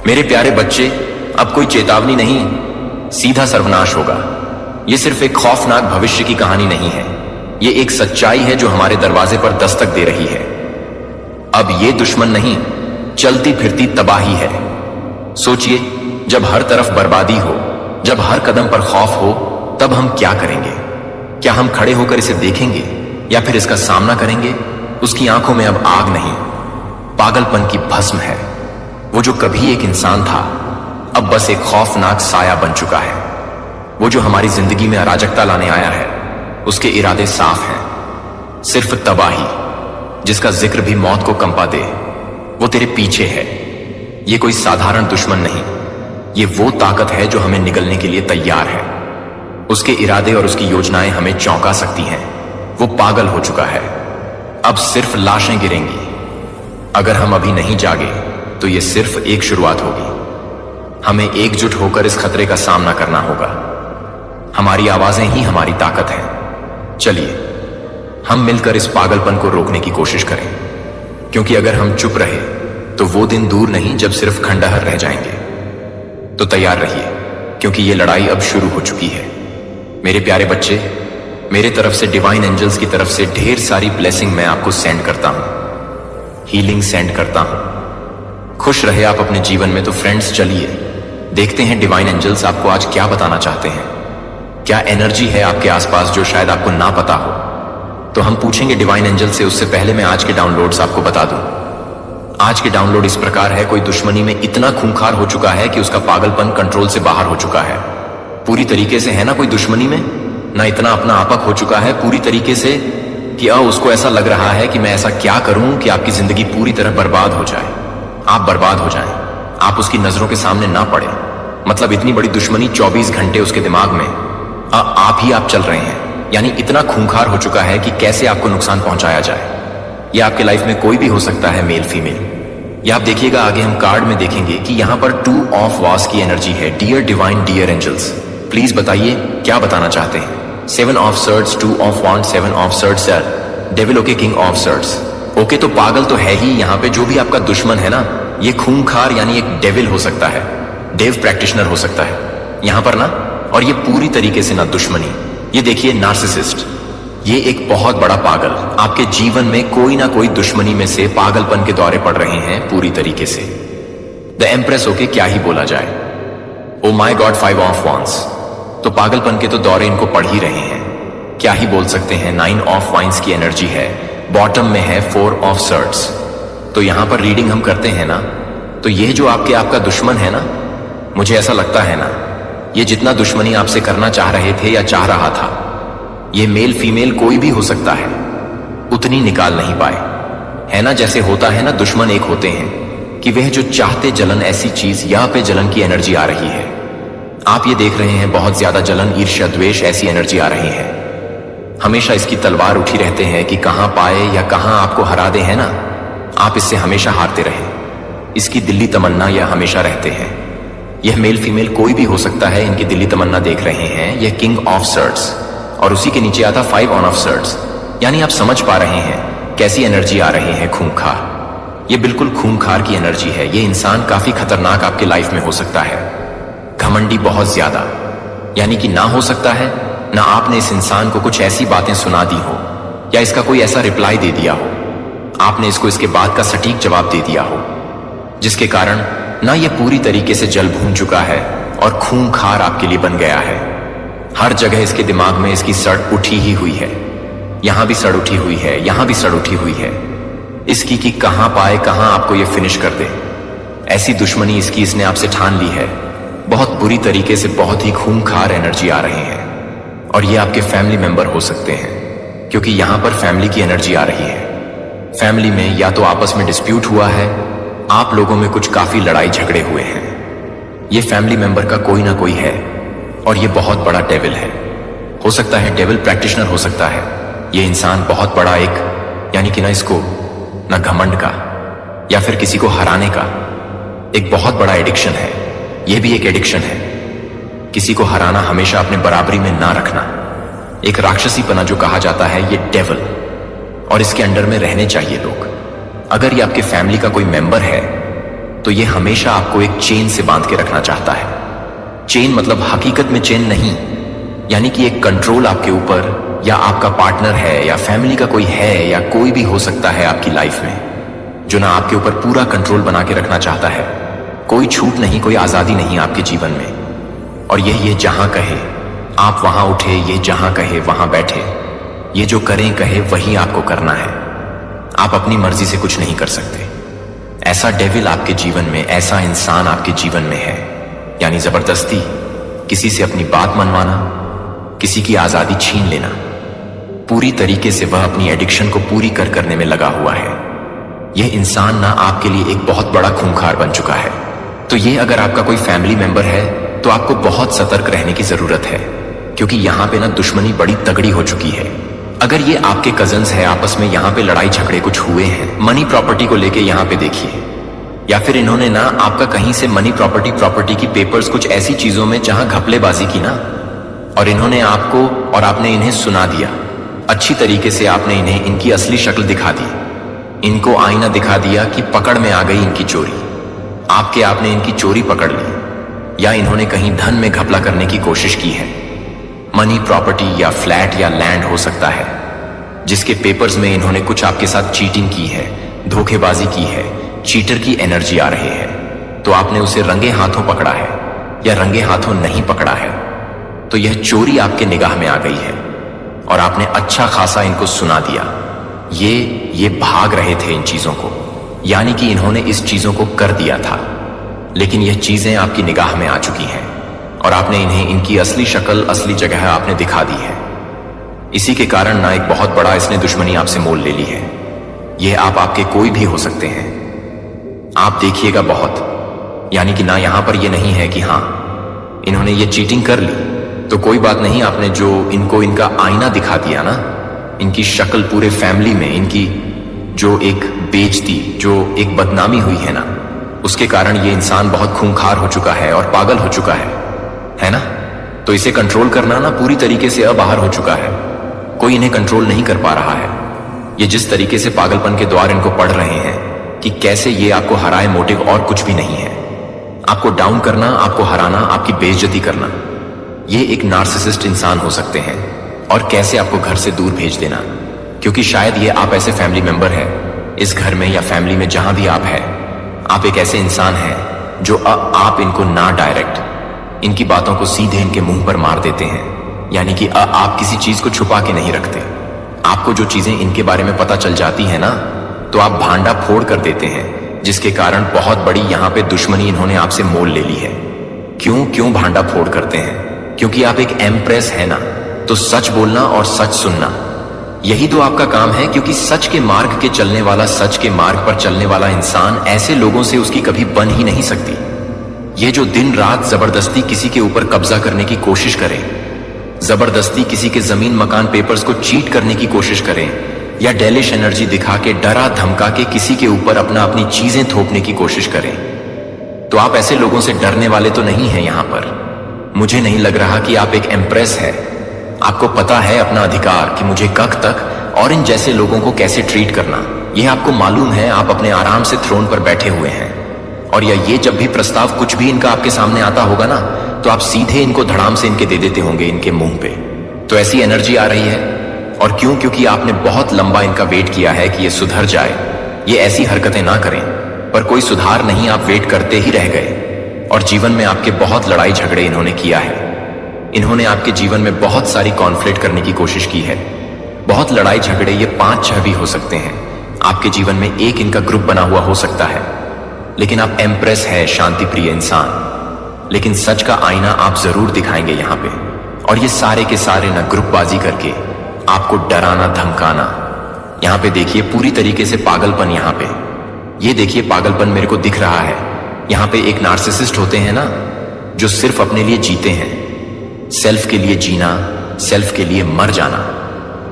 मेरे प्यारे बच्चे, अब कोई चेतावनी नहीं, सीधा सर्वनाश होगा। यह सिर्फ एक खौफनाक भविष्य की कहानी नहीं है, यह एक सच्चाई है जो हमारे दरवाजे पर दस्तक दे रही है। अब यह दुश्मन नहीं, चलती फिरती तबाही है। सोचिए, जब हर तरफ बर्बादी हो, जब हर कदम पर खौफ हो, तब हम क्या करेंगे? क्या हम खड़े होकर इसे देखेंगे या फिर इसका सामना करेंगे? उसकी आंखों में अब आग नहीं, पागलपन की भस्म है। वो जो कभी एक इंसान था, अब बस एक खौफनाक साया बन चुका है। वो जो हमारी जिंदगी में अराजकता लाने आया है, उसके इरादे साफ हैं, सिर्फ तबाही, जिसका जिक्र भी मौत को कंपा दे। वो तेरे पीछे है। ये कोई साधारण दुश्मन नहीं, ये वो ताकत है जो हमें निगलने के लिए तैयार है। उसके इरादे और उसकी योजनाएं हमें चौंका सकती हैं। वो पागल हो चुका है। अब सिर्फ लाशें गिरेंगी। अगर हम अभी नहीं जागे तो ये सिर्फ एक शुरुआत होगी। हमें एकजुट होकर इस खतरे का सामना करना होगा। हमारी आवाजें ही हमारी ताकत है। चलिए, हम मिलकर इस पागलपन को रोकने की कोशिश करें, क्योंकि अगर हम चुप रहे तो वो दिन दूर नहीं जब सिर्फ खंडहर रह जाएंगे। तो तैयार रहिए, क्योंकि ये लड़ाई अब शुरू हो चुकी है। मेरे प्यारे बच्चे, मेरे तरफ से डिवाइन एंजल्स की तरफ से ढेर सारी ब्लेसिंग मैं आपको सेंड करता हूं, हीलिंग सेंड करता हूं। खुश रहे आप अपने जीवन में। तो फ्रेंड्स, चलिए देखते हैं डिवाइन एंजल्स आपको आज क्या बताना चाहते हैं। क्या एनर्जी है आपके आसपास जो शायद आपको ना पता हो? तो हम पूछेंगे डिवाइन एंजल से। उससे पहले मैं आज के डाउनलोड्स आपको बता दूं। आज के डाउनलोड इस प्रकार है। कोई दुश्मनी में इतना खूंखार हो चुका है कि उसका पागलपन कंट्रोल से बाहर हो चुका है पूरी तरीके से, है ना? कोई दुश्मनी में ना इतना अपना आपक हो चुका है पूरी तरीके से कि उसको ऐसा लग रहा है कि मैं ऐसा क्या करूं कि आपकी जिंदगी पूरी तरह बर्बाद हो जाए, आप बर्बाद हो जाएं, आप उसकी नजरों के सामने ना पड़े। मतलब इतनी बड़ी दुश्मनी 24 घंटे उसके दिमाग में आप ही चल रहे हैं। यानी इतना खूंखार हो चुका है कि कैसे आपको नुकसान पहुंचाया जाए। ये आपके लाइफ में कोई भी हो सकता है, मेल फीमेल। या आप देखिएगा, आगे हम कार्ड में देखेंगे कि यहां पर 2 ऑफ वास की एनर्जी है। Dear divine, dear angels, please बताइए क्या बताना चाहते हैं। 7 of swords, 2 of wand, 7 of swords, devil. Okay, king of swords. Okay, तो पागल तो है ही यहाँ पे जो भी आपका दुश्मन है ना, ये खूंखार यानी एक डेविल हो सकता है, डेव प्रैक्टिशनर हो सकता है यहां पर ना। और ये पूरी तरीके से ना दुश्मनी, ये देखिए नार्सिसिस्ट, ये एक बहुत बड़ा पागल। आपके जीवन में कोई ना कोई दुश्मनी में से पागलपन के दौरे पड़ रहे हैं पूरी तरीके से। The empress. ओके, क्या ही बोला जाए। ओ माई गॉड, 5 ऑफ वांड्स। तो पागलपन के तो दौरे इनको पड़ ही रहे हैं, क्या ही बोल सकते हैं। 9 ऑफ वाइन्स की एनर्जी है, बॉटम में है 4 ऑफ सर्ड्स। तो यहां पर रीडिंग हम करते हैं ना, तो यह जो आपका दुश्मन है ना, मुझे ऐसा लगता है ना, ये जितना दुश्मनी आपसे करना चाह रहे थे या चाह रहा था, ये मेल फीमेल कोई भी हो सकता है, उतनी निकाल नहीं पाए, है ना। जैसे होता है ना, दुश्मन एक होते हैं कि वह जो चाहते जलन ऐसी चीज, यहां पे जलन की एनर्जी आ रही है। आप ये देख रहे हैं, बहुत ज्यादा जलन, ईर्ष्या, द्वेष ऐसी एनर्जी आ रही है। हमेशा इसकी तलवार उठी रहते हैं कि कहां पाए या कहां आपको हरा दे, है ना। आप इससे हमेशा हारते रहे, इसकी दिल्ली तमन्ना यह हमेशा रहते हैं। यह मेल फीमेल कोई भी हो सकता है, इनकी दिल्ली तमन्ना देख रहे हैं। यह किंग ऑफ सर्ड्स और उसी के नीचे आता 5 ऑफ सर्ड्स। यानी आप समझ पा रहे हैं कैसी एनर्जी आ रही है, खूंखार। ये बिल्कुल खूंखार की एनर्जी है। ये इंसान काफी खतरनाक आपके लाइफ में हो सकता है, घमंडी बहुत ज्यादा। यानी कि ना हो सकता है ना आपने इस इंसान को कुछ ऐसी बातें सुना दी हो या इसका कोई ऐसा रिप्लाई दे दिया हो, आपने इसको इसके बाद का सटीक जवाब दे दिया हो, जिसके कारण ना ये पूरी तरीके से जल भून चुका है और खूंखार आपके लिए बन गया है। हर जगह इसके दिमाग में इसकी सड़ उठी ही हुई है। यहां भी सड़ उठी हुई है, यहां भी सड़ उठी हुई है इसकी कि कहां पाए, कहां आपको ये फिनिश कर दे। ऐसी दुश्मनी इसकी इसने आपसे ठान ली है। बहुत बुरी तरीके से बहुत ही खूंखार एनर्जी आ रही है। और ये आपके फैमिली मेंबर हो सकते हैं, क्योंकि यहां पर फैमिली की एनर्जी आ रही है। फैमिली में या तो आपस में डिस्प्यूट हुआ है, आप लोगों में कुछ काफी लड़ाई झगड़े हुए हैं। ये फैमिली मेंबर का कोई ना कोई है और ये बहुत बड़ा डेविल है। हो सकता है डेविल प्रैक्टिशनर हो सकता है ये इंसान। बहुत बड़ा एक, यानी कि ना इसको ना घमंड का या फिर किसी को हराने का एक बहुत बड़ा एडिक्शन है। ये भी एक एडिक्शन है, किसी को हराना, हमेशा अपने बराबरी में ना रखना, एक राक्षसीपना जो कहा जाता है, ये डेविल। और इसके अंडर में रहने चाहिए लोग। अगर ये आपके फैमिली का कोई मेंबर है तो ये हमेशा आपको एक चेन से बांध के रखना चाहता है। चेन मतलब हकीकत में चेन नहीं, यानी कि एक कंट्रोल आपके ऊपर, या आपका पार्टनर है या फैमिली का कोई है या कोई भी हो सकता है आपकी लाइफ में, जो ना आपके ऊपर पूरा कंट्रोल बना के रखना चाहता है। कोई छूट नहीं, कोई आजादी नहीं आपके जीवन में। और ये जहां कहे आप वहां उठे, ये जहां कहे वहां बैठे, ये जो करें कहे वही आपको करना है। आप अपनी मर्जी से कुछ नहीं कर सकते। ऐसा डेविल आपके जीवन में, ऐसा इंसान आपके जीवन में है, यानी जबरदस्ती किसी से अपनी बात मनवाना, किसी की आजादी छीन लेना। पूरी तरीके से वह अपनी एडिक्शन को पूरी करने में लगा हुआ है। यह इंसान ना आपके लिए एक बहुत बड़ा खूंखार बन चुका है। तो ये अगर आपका कोई फैमिली मेंबर है तो आपको बहुत सतर्क रहने की जरूरत है, क्योंकि यहां पे ना दुश्मनी बड़ी तगड़ी हो चुकी है। अगर ये आपके कजन्स है, आपस में यहाँ पे लड़ाई झगड़े कुछ हुए हैं मनी प्रॉपर्टी को लेके, यहाँ पे देखिए, या फिर इन्होंने ना आपका कहीं से मनी प्रॉपर्टी की पेपर्स, कुछ ऐसी चीजों में जहां घपलेबाजी की ना, और इन्होंने आपको और आपने इन्हें सुना दिया। अच्छी तरीके से आपने इन्हें इनकी असली शक्ल दिखा दी, इनको आईना दिखा दिया कि पकड़ में आ गई इनकी चोरी। आपने इनकी चोरी पकड़ ली, या इन्होंने कहीं धन में घपला करने की कोशिश की है। मनी प्रॉपर्टी या फ्लैट या लैंड हो सकता है, जिसके पेपर्स में इन्होंने कुछ आपके साथ चीटिंग की है, धोखेबाजी की है, चीटर की एनर्जी आ रही है। तो आपने उसे रंगे हाथों पकड़ा है या रंगे हाथों नहीं पकड़ा है, तो यह चोरी आपके निगाह में आ गई है और आपने अच्छा खासा इनको सुना दिया। ये भाग रहे थे इन चीजों को, यानी कि इन्होंने इस चीजों को कर दिया था, लेकिन यह चीजें आपकी निगाह में आ चुकी हैं और आपने इन्हें इनकी असली शक्ल, असली जगह आपने दिखा दी है। इसी के कारण ना एक बहुत बड़ा इसने दुश्मनी आपसे मोल ले ली है। ये आपके कोई भी हो सकते हैं, आप देखिएगा बहुत, यानी कि ना यहां पर ये नहीं है कि हाँ इन्होंने ये चीटिंग कर ली तो कोई बात नहीं, आपने जो इनको इनका आईना दिखा दिया ना, इनकी शक्ल पूरे फैमिली में, इनकी जो एक बेइज्जती, जो एक बदनामी हुई है ना, उसके कारण ये इंसान बहुत खूंखार हो चुका है और पागल हो चुका है ना। तो इसे कंट्रोल करना ना पूरी तरीके से अब बाहर हो चुका है, कोई इन्हें कंट्रोल नहीं कर पा रहा है। ये जिस तरीके से पागलपन के द्वार इनको पढ़ रहे हैं कि कैसे ये आपको हराए, मोटिव और कुछ भी नहीं है। आपको डाउन करना, आपको हराना, आपकी बेइज्जती करना, ये एक नार्सिसिस्ट इंसान हो सकते हैं। और कैसे आपको घर से दूर भेज देना, क्योंकि शायद ये आप ऐसे फैमिली मेंबर है इस घर में या फैमिली में जहां भी आप है, आप एक ऐसे इंसान हैं जो आप इनको ना डायरेक्ट इनकी बातों को सीधे इनके मुंह पर मार देते हैं, यानी कि आप किसी चीज को छुपा के नहीं रखते। आपको जो चीजें इनके बारे में पता चल जाती है ना, तो आप भांडा फोड़ कर देते हैं, जिसके कारण बहुत बड़ी यहाँ पे दुश्मनी इन्होंने आपसे मोल ले ली है। क्यों भांडा फोड़ करते हैं? क्योंकि आप एक एम्प्रेस है ना, तो सच बोलना और सच सुनना, यही तो आपका काम है। क्योंकि सच के मार्ग के चलने वाला, सच के मार्ग पर चलने वाला इंसान ऐसे लोगों से उसकी कभी बन ही नहीं सकती। ये जो दिन रात जबरदस्ती किसी के ऊपर कब्जा करने की कोशिश करें, जबरदस्ती किसी के जमीन मकान पेपर्स को चीट करने की कोशिश करें, या डेलिश एनर्जी दिखा के, डरा धमका के किसी के ऊपर अपनी चीजें थोपने की कोशिश करें, तो आप ऐसे लोगों से डरने वाले तो नहीं हैं यहां पर। मुझे नहीं लग रहा कि आप एक एम्प्रेस है। आपको पता है अपना अधिकार कि मुझे कब तक और इन जैसे लोगों को कैसे ट्रीट करना, यह आपको मालूम है। आप अपने आराम से थ्रोन पर बैठे हुए हैं, और ये जब भी प्रस्ताव कुछ भी इनका आपके सामने आता होगा ना, तो आप सीधे इनको धड़ाम से इनके दे देते होंगे इनके मुंह पे। तो ऐसी एनर्जी आ रही है। और क्यों? क्योंकि आपने बहुत लंबा इनका वेट किया है कि ये सुधर जाए, ये ऐसी हरकतें ना करें, पर कोई सुधार नहीं। आप वेट करते ही रह गए, और जीवन में आपके बहुत लड़ाई झगड़े इन्होंने किया है। इन्होंने आपके जीवन में बहुत सारी कॉन्फ्लिक्ट करने की कोशिश की है, बहुत लड़ाई झगड़े, ये 5-6 भी हो सकते हैं। आपके जीवन में एक इनका ग्रुप बना हुआ हो सकता है, लेकिन आप एम्प्रेस है, शांति प्रिय इंसान, लेकिन सच का आईना आप जरूर दिखाएंगे यहां पे। और ये सारे के सारे ना ग्रुपबाजी करके आपको डराना धमकाना। यहां पे देखिए पूरी तरीके से पागलपन, यहां पे ये देखिए पागलपन मेरे को दिख रहा है। यहां पे एक नार्सिसिस्ट होते हैं ना, जो सिर्फ अपने लिए जीते हैं, सेल्फ के लिए जीना, सेल्फ के लिए मर जाना,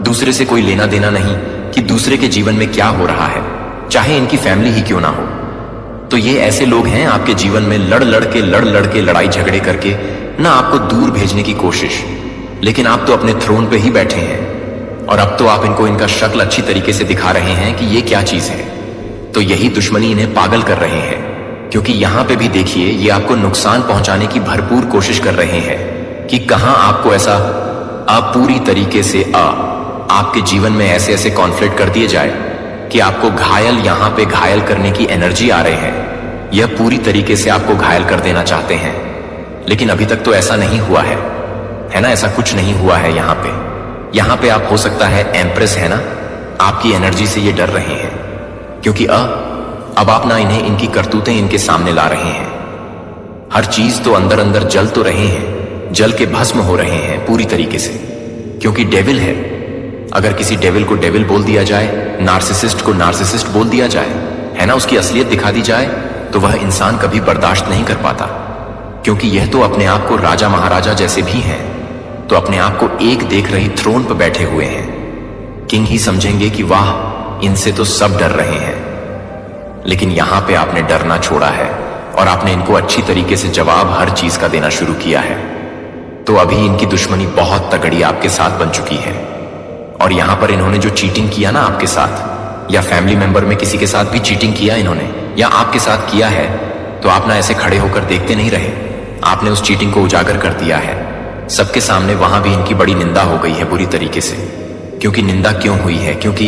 दूसरे से कोई लेना देना नहीं कि दूसरे के जीवन में क्या हो रहा है, चाहे इनकी फैमिली ही क्यों ना हो। तो ये ऐसे लोग हैं आपके जीवन में लड़ लड़ के लड़ाई झगड़े करके ना आपको दूर भेजने की कोशिश, लेकिन आप तो अपने थ्रोन पे ही बैठे हैं, और अब तो आप इनको इनका शक्ल अच्छी तरीके से दिखा रहे हैं कि ये क्या चीज है। तो यही दुश्मनी इन्हें पागल कर रहे हैं, क्योंकि यहां पे भी देखिए ये आपको नुकसान पहुंचाने की भरपूर कोशिश कर रहे हैं कि कहां आपको ऐसा पूरी तरीके से आपके जीवन में ऐसे ऐसे कॉन्फ्लिक्ट कर दिए जाए कि आपको घायल यहां पे घायल करने की एनर्जी आ रहे हैं। यह पूरी तरीके से आपको घायल कर देना चाहते हैं, लेकिन अभी तक तो ऐसा नहीं हुआ है ना? ऐसा कुछ नहीं हुआ है यहां पे। यहां पे आप हो सकता है एम्प्रेस है ना, आपकी एनर्जी से ये डर रहे हैं क्योंकि अब आप ना इन्हें इनकी करतूतें इनके सामने ला रहे हैं। हर चीज तो अंदर अंदर जल तो रहे हैं, जल के भस्म हो रहे हैं पूरी तरीके से, क्योंकि डेविल है। अगर किसी डेविल को डेविल बोल दिया जाए, नार्सिसिस्ट को नार्सिसिस्ट बोल दिया जाए, है ना, उसकी असलियत दिखा दी जाए, तो वह इंसान कभी बर्दाश्त नहीं कर पाता, क्योंकि यह तो अपने आप को राजा महाराजा जैसे भी हैं, तो अपने आप को एक देख रही थ्रोन पर बैठे हुए हैं। किंग ही समझेंगे कि वाह, इनसे तो सब डर रहे हैं। लेकिन यहां पे आपने डरना छोड़ा है और आपने इनको अच्छी तरीके से जवाब हर चीज का देना शुरू किया है। तो अभी इनकी दुश्मनी बहुत तगड़ी आपके साथ बन चुकी है। और यहां पर इन्होंने जो चीटिंग किया ना आपके साथ, या फैमिली मेंबर में किसी के साथ भी चीटिंग किया इन्होंने, या आपके साथ किया है, तो आप ना ऐसे खड़े होकर देखते नहीं रहे, आपने उस चीटिंग को उजागर कर दिया है सबके सामने। वहां भी इनकी बड़ी निंदा हो गई है बुरी तरीके से। क्योंकि निंदा क्यों हुई है? क्योंकि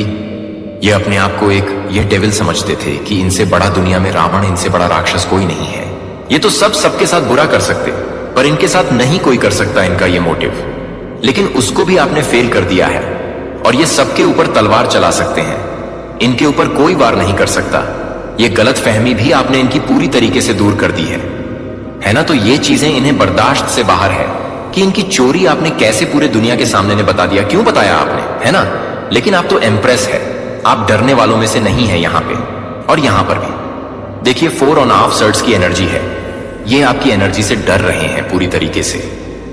ये अपने आप को ये डेविल समझते थे कि इनसे बड़ा दुनिया में रावण, इनसे बड़ा राक्षस कोई नहीं है। ये तो सबके साथ बुरा कर सकते, पर इनके साथ नहीं कोई कर सकता इनका ये मोटिव। लेकिन उसको भी आपने फेल कर दिया है और ये सबके ऊपर तलवार चला सकते हैं, इनके ऊपर कोई वार नहीं कर सकता। ये गलत फहमी भी आपने इनकी पूरी तरीके से दूर कर दी है ना? तो ये चीजें इन्हें बर्दाश्त से बाहर है कि इनकी चोरी आपने कैसे पूरे दुनिया के सामने ने बता दिया। क्यों बताया आपने, है ना? लेकिन आप तो एम्प्रेस है, आप डरने वालों में से नहीं है यहां पे। और यहां पर भी देखिए 4 ऑन हाफ सर्ट्स की एनर्जी है। ये आपकी एनर्जी से डर रहे हैं पूरी तरीके से,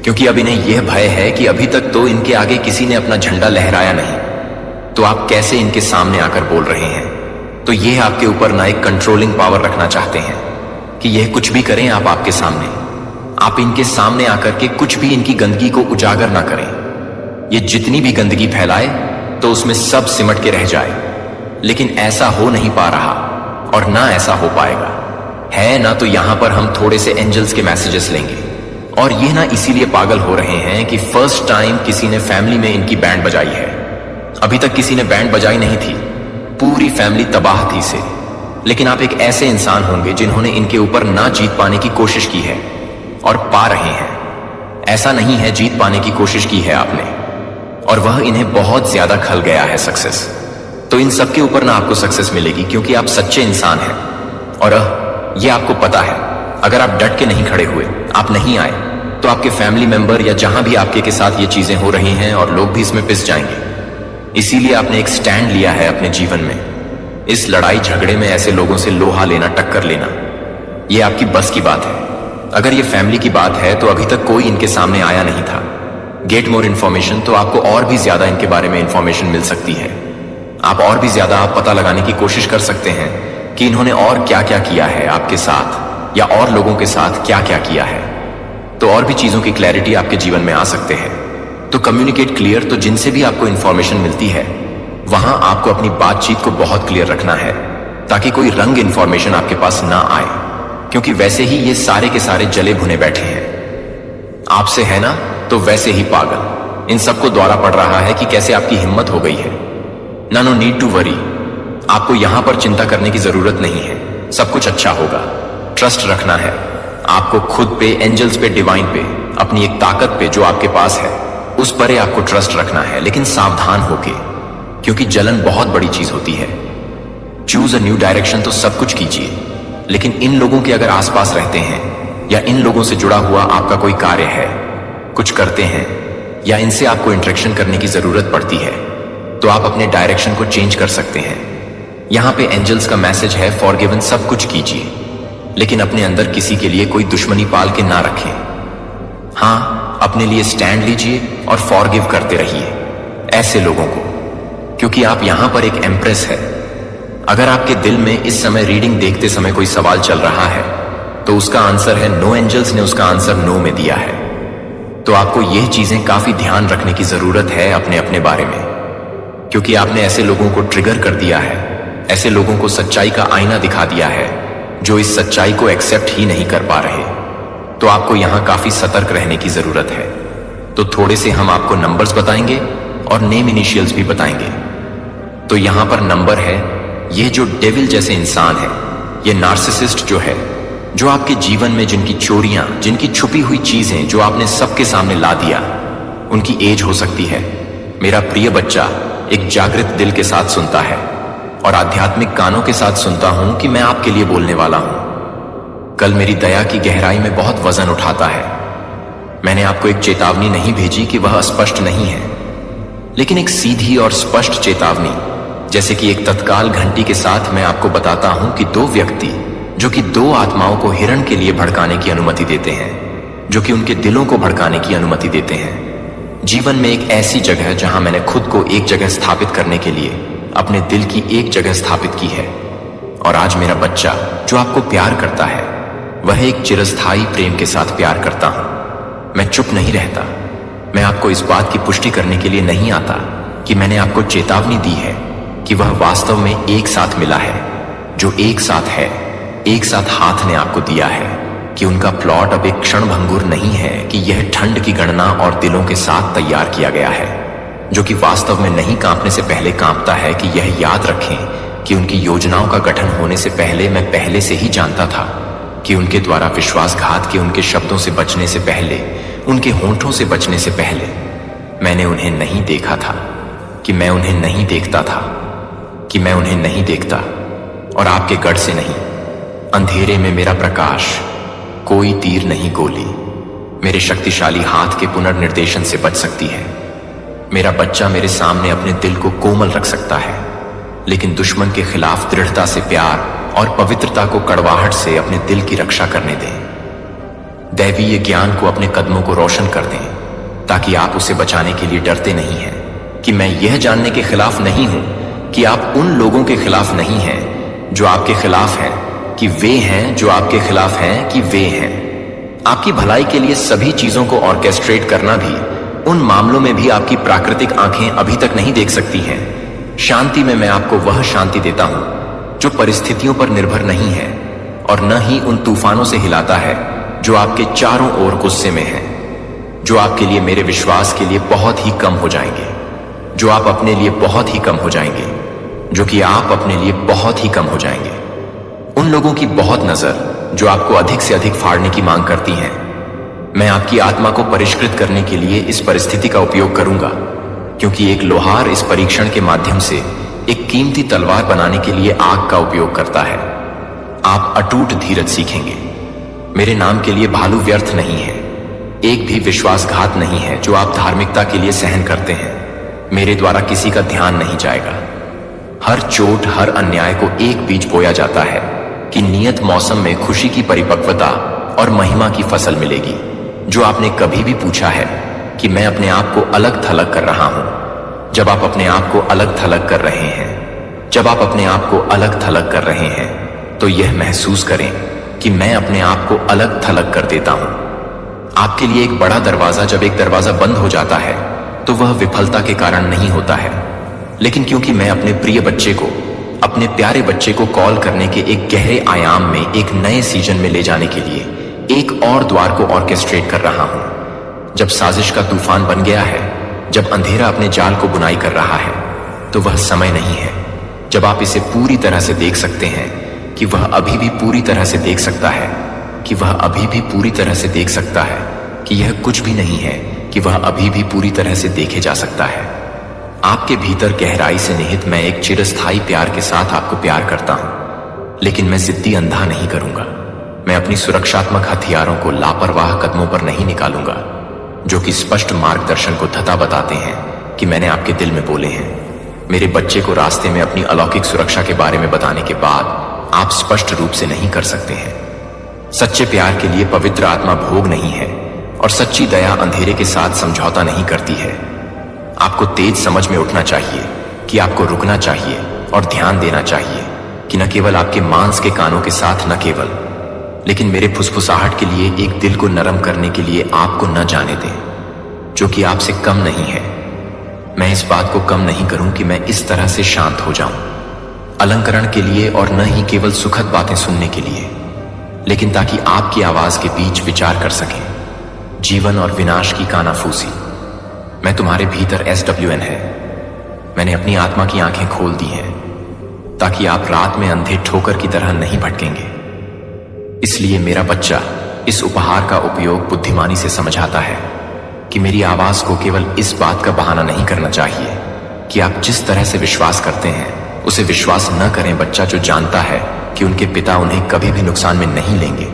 क्योंकि अब इन्हें यह भय है कि अभी तक तो इनके आगे किसी ने अपना झंडा लहराया नहीं, तो आप कैसे इनके सामने आकर बोल रहे हैं। तो यह आपके ऊपर ना एक कंट्रोलिंग पावर रखना चाहते हैं कि यह कुछ भी करें आप आपके सामने, आप इनके सामने आकर के कुछ भी इनकी गंदगी को उजागर ना करें। ये जितनी भी गंदगी फैलाए तो उसमें सब सिमट के रह जाए। लेकिन ऐसा हो नहीं पा रहा और ना ऐसा हो पाएगा, है ना? तो यहां पर हम थोड़े से एंजल्स के मैसेजेस लेंगे। और ये ना इसीलिए पागल हो रहे हैं कि फर्स्ट टाइम किसी ने फैमिली में इनकी बैंड बजाई है। अभी तक किसी ने बैंड बजाई नहीं थी, पूरी फैमिली तबाह थी से। लेकिन आप एक ऐसे इंसान होंगे जिन्होंने इनके ऊपर ना जीत पाने की कोशिश की है और पा रहे हैं। ऐसा नहीं है जीत पाने की कोशिश की है आपने और वह इन्हें बहुत ज्यादा खल गया है सक्सेस। तो इन सब के ऊपर ना आपको सक्सेस मिलेगी, क्योंकि आप सच्चे इंसान हैं। और यह आपको पता है, अगर आप डट के नहीं खड़े हुए, आप नहीं आए, तो आपके फैमिली मेंबर या जहां भी आपके के साथ ये चीजें हो रही हैं और लोग भी इसमें पिस जाएंगे। इसीलिए आपने एक स्टैंड लिया है अपने जीवन में। इस लड़ाई झगड़े में ऐसे लोगों से लोहा लेना, टक्कर लेना, यह आपकी बस की बात है। अगर ये फैमिली की बात है तो अभी तक कोई इनके सामने आया नहीं था। गेट मोर इन्फॉर्मेशन, तो आपको और भी ज्यादा इनके बारे में इंफॉर्मेशन मिल सकती है। आप और भी ज्यादा आप पता लगाने की कोशिश कर सकते हैं कि इन्होंने और क्या क्या किया है आपके साथ, या और लोगों के साथ क्या क्या किया है। तो और भी चीजों की क्लैरिटी आपके जीवन में आ सकते हैं। तो कम्युनिकेट क्लियर। तो जिनसे भी आपको इंफॉर्मेशन मिलती है वहां आपको अपनी बातचीत को बहुत क्लियर रखना है, ताकि कोई रंग इंफॉर्मेशन आपके पास ना आए, क्योंकि वैसे ही ये सारे के सारे जले भुने बैठे हैं आपसे, है ना? तो वैसे ही पागल इन सबको द्वारा पड़ रहा है कि कैसे आपकी हिम्मत हो गई है। नो नीड टू वरी, आपको यहां पर चिंता करने की जरूरत नहीं है। सब कुछ अच्छा होगा, ट्रस्ट रखना है आपको खुद पे, एंजल्स पे, डिवाइन पे, अपनी एक ताकत पे जो आपके पास है, उस पर आपको ट्रस्ट रखना है। लेकिन सावधान होके, क्योंकि जलन बहुत बड़ी चीज होती है। चूज अ न्यू डायरेक्शन, तो सब कुछ कीजिए, लेकिन इन लोगों के अगर आसपास रहते हैं या इन लोगों से जुड़ा हुआ आपका कोई कार्य है, कुछ करते हैं, या इनसे आपको इंटरेक्शन करने की जरूरत पड़ती है, तो आप अपने डायरेक्शन को चेंज कर सकते हैं। यहां पे एंजल्स का मैसेज है, फॉरगिवन, सब कुछ कीजिए, लेकिन अपने अंदर किसी के लिए कोई दुश्मनी पाल के ना रखें। हां, अपने लिए स्टैंड लीजिए और फॉरगिव करते रहिए ऐसे लोगों को, क्योंकि आप यहां पर एक एम्प्रेस है। अगर आपके दिल में इस समय रीडिंग देखते समय कोई सवाल चल रहा है, तो उसका आंसर है नो। एंजल्स ने उसका आंसर नो में दिया है। तो आपको यह चीजें काफी ध्यान रखने की जरूरत है अपने अपने बारे में, क्योंकि आपने ऐसे लोगों को ट्रिगर कर दिया है, ऐसे लोगों को सच्चाई का आईना दिखा दिया है जो इस सच्चाई को एक्सेप्ट ही नहीं कर पा रहे, तो आपको यहां काफी सतर्क रहने की जरूरत है। तो थोड़े से हम आपको नंबर्स बताएंगे और नेम इनिशियल्स भी बताएंगे। तो यहां पर नंबर है, ये जो डेविल जैसे इंसान है, ये नार्सिसिस्ट जो है, जो आपके जीवन में जिनकी चोरियां, जिनकी छुपी हुई चीजें जो आपने सबके सामने ला दिया, उनकी एज हो सकती है। मेरा प्रिय बच्चा एक जागृत दिल के साथ सुनता है और आध्यात्मिक कानों के साथ सुनता हूं कि मैं आपके लिए बोलने वाला हूं। कल मेरी दया की गहराई में बहुत वजन उठाता है। मैंने आपको एक चेतावनी नहीं भेजी कि वह अस्पष्ट नहीं है, लेकिन एक सीधी और स्पष्ट चेतावनी, जैसे कि एक तत्काल घंटी के साथ मैं आपको बताता हूं कि दो व्यक्ति जो कि दो आत्माओं को हिरण के लिए भड़काने की अनुमति देते हैं, जो कि उनके दिलों को भड़काने की अनुमति देते हैं। जीवन में एक ऐसी जगह जहां मैंने खुद को एक जगह स्थापित करने के लिए अपने दिल की एक जगह स्थापित की है। और आज मेरा बच्चा जो आपको प्यार करता है, वह एक चिरस्थायी प्रेम के साथ प्यार करता हूं। मैं चुप नहीं रहता। मैं आपको इस बात की पुष्टि करने के लिए नहीं आता कि मैंने आपको चेतावनी दी है कि वह वास्तव में एक साथ मिला है, जो एक साथ है, एक साथ हाथ ने आपको दिया है, कि उनका प्लॉट अब एक क्षण भंगुर नहीं है, कि यह ठंड की गणना और दिलों के साथ तैयार किया गया है, जो कि वास्तव में नहीं कांपने से पहले कांपता है। कि यह याद रखें कि उनकी योजनाओं का गठन होने से पहले मैं पहले से ही जानता था कि उनके द्वारा विश्वासघात के उनके शब्दों से बचने से पहले, उनके होंठों से बचने से पहले मैंने उन्हें नहीं देखा था, कि मैं उन्हें नहीं देखता था, कि मैं उन्हें नहीं देखता। और आपके गढ़ से नहीं, अंधेरे में मेरा प्रकाश, कोई तीर नहीं गोली मेरे शक्तिशाली हाथ के पुनर्निर्देशन से बच सकती है। मेरा बच्चा मेरे सामने अपने दिल को कोमल रख सकता है, लेकिन दुश्मन के खिलाफ दृढ़ता से प्यार और पवित्रता को कड़वाहट से अपने दिल की रक्षा करने दें। दैवीय ज्ञान को अपने कदमों को रोशन कर दें, ताकि आप उसे बचाने के लिए डरते नहीं हैं। कि मैं यह जानने के खिलाफ नहीं हूं कि आप उन लोगों के खिलाफ नहीं हैं जो आपके खिलाफ हैं, कि वे हैं जो आपके खिलाफ हैं, कि वे हैं। आपकी भलाई के लिए सभी चीजों को ऑर्केस्ट्रेट करना भी, उन मामलों में भी आपकी प्राकृतिक आंखें अभी तक नहीं देख सकती हैं। शांति में मैं आपको वह शांति देता हूं जो परिस्थितियों पर निर्भर नहीं है, और न ही उन तूफानों से हिलाता है जो आपके चारों ओर गुस्से में हैं, जो आपके लिए मेरे विश्वास के लिए बहुत ही कम हो जाएंगे, जो आप अपने लिए बहुत ही कम हो जाएंगे, जो कि आप अपने लिए बहुत ही कम हो जाएंगे। उन लोगों की बहुत नजर जो आपको अधिक से अधिक फाड़ने की मांग करती हैं। मैं आपकी आत्मा को परिष्कृत करने के लिए इस परिस्थिति का उपयोग करूंगा, क्योंकि एक लोहार इस परीक्षण के माध्यम से एक कीमती तलवार बनाने के लिए आग का उपयोग करता है। आप अटूट धीरज सीखेंगे। मेरे नाम के लिए भालू व्यर्थ नहीं है, एक भी विश्वासघात नहीं है जो आप धार्मिकता के लिए सहन करते हैं। मेरे द्वारा किसी का ध्यान नहीं जाएगा। हर चोट, हर अन्याय को एक बीज बोया जाता है कि नियत मौसम में खुशी की परिपक्वता और महिमा की फसल मिलेगी। जो आपने कभी भी पूछा है कि मैं अपने आप को अलग थलग कर रहा हूं, जब आप अपने आप को अलग थलग कर रहे हैं, जब आप अपने आप को अलग थलग कर रहे हैं, तो यह महसूस करें कि मैं अपने आप को अलग थलग कर देता हूं। आपके लिए एक बड़ा दरवाजा, जब एक दरवाजा बंद हो जाता है तो वह विफलता के कारण नहीं होता है, लेकिन क्योंकि मैं अपने प्रिय बच्चे को, अपने प्यारे बच्चे को कॉल करने के एक गहरे आयाम में, एक नए सीजन में ले जाने के लिए एक और द्वार को ऑर्केस्ट्रेट कर रहा हूं। जब साजिश का तूफान बन गया है, जब अंधेरा अपने जाल को बुनाई कर रहा है, तो वह समय नहीं है जब आप इसे पूरी तरह से देख सकते हैं, कि वह अभी भी पूरी तरह से देख सकता है, कि वह अभी भी पूरी तरह से देख सकता है, कि यह कुछ भी नहीं है, कि वह अभी भी पूरी तरह से देखे जा सकता है। आपके भीतर गहराई से निहित मैं एक चिरस्थायी प्यार के साथ आपको प्यार करता हूं, लेकिन मैं जिद्दी अंधा नहीं करूंगा। मैं अपनी सुरक्षात्मक हथियारों को लापरवाह कदमों पर नहीं निकालूंगा, जो कि स्पष्ट मार्गदर्शन को धता बताते हैं कि मैंने आपके दिल में बोले हैं। मेरे बच्चे को रास्ते में अपनी अलौकिक सुरक्षा के बारे में बताने के बाद आप स्पष्ट रूप से नहीं कर सकते हैं। सच्चे प्यार के लिए पवित्र आत्मा भोग नहीं है, और सच्ची दया अंधेरे के साथ समझौता नहीं करती है। आपको तेज समझ में उठना चाहिए कि आपको रुकना चाहिए और ध्यान देना चाहिए, कि न केवल आपके मांस के कानों के साथ, न केवल, लेकिन मेरे फुसफुसाहट के लिए एक दिल को नरम करने के लिए आपको न जाने दें, जो कि आपसे कम नहीं है। मैं इस बात को कम नहीं करूं कि मैं इस तरह से शांत हो जाऊं। अलंकरण के लिए और न ही केवल सुखद बातें सुनने के लिए, लेकिन ताकि आपकी आवाज के बीच विचार कर सकें जीवन और विनाश की कानाफूसी। मैं तुम्हारे भीतर SWN है। मैंने अपनी आत्मा की आंखें खोल दी हैं ताकि आप रात में अंधे ठोकर की तरह नहीं भटकेंगे। इसलिए मेरा बच्चा इस उपहार का उपयोग बुद्धिमानी से समझाता है कि मेरी आवाज को केवल इस बात का बहाना नहीं करना चाहिए कि आप जिस तरह से विश्वास करते हैं उसे विश्वास न करें। बच्चा जो जानता है कि उनके पिता उन्हें कभी भी नुकसान में नहीं लेंगे।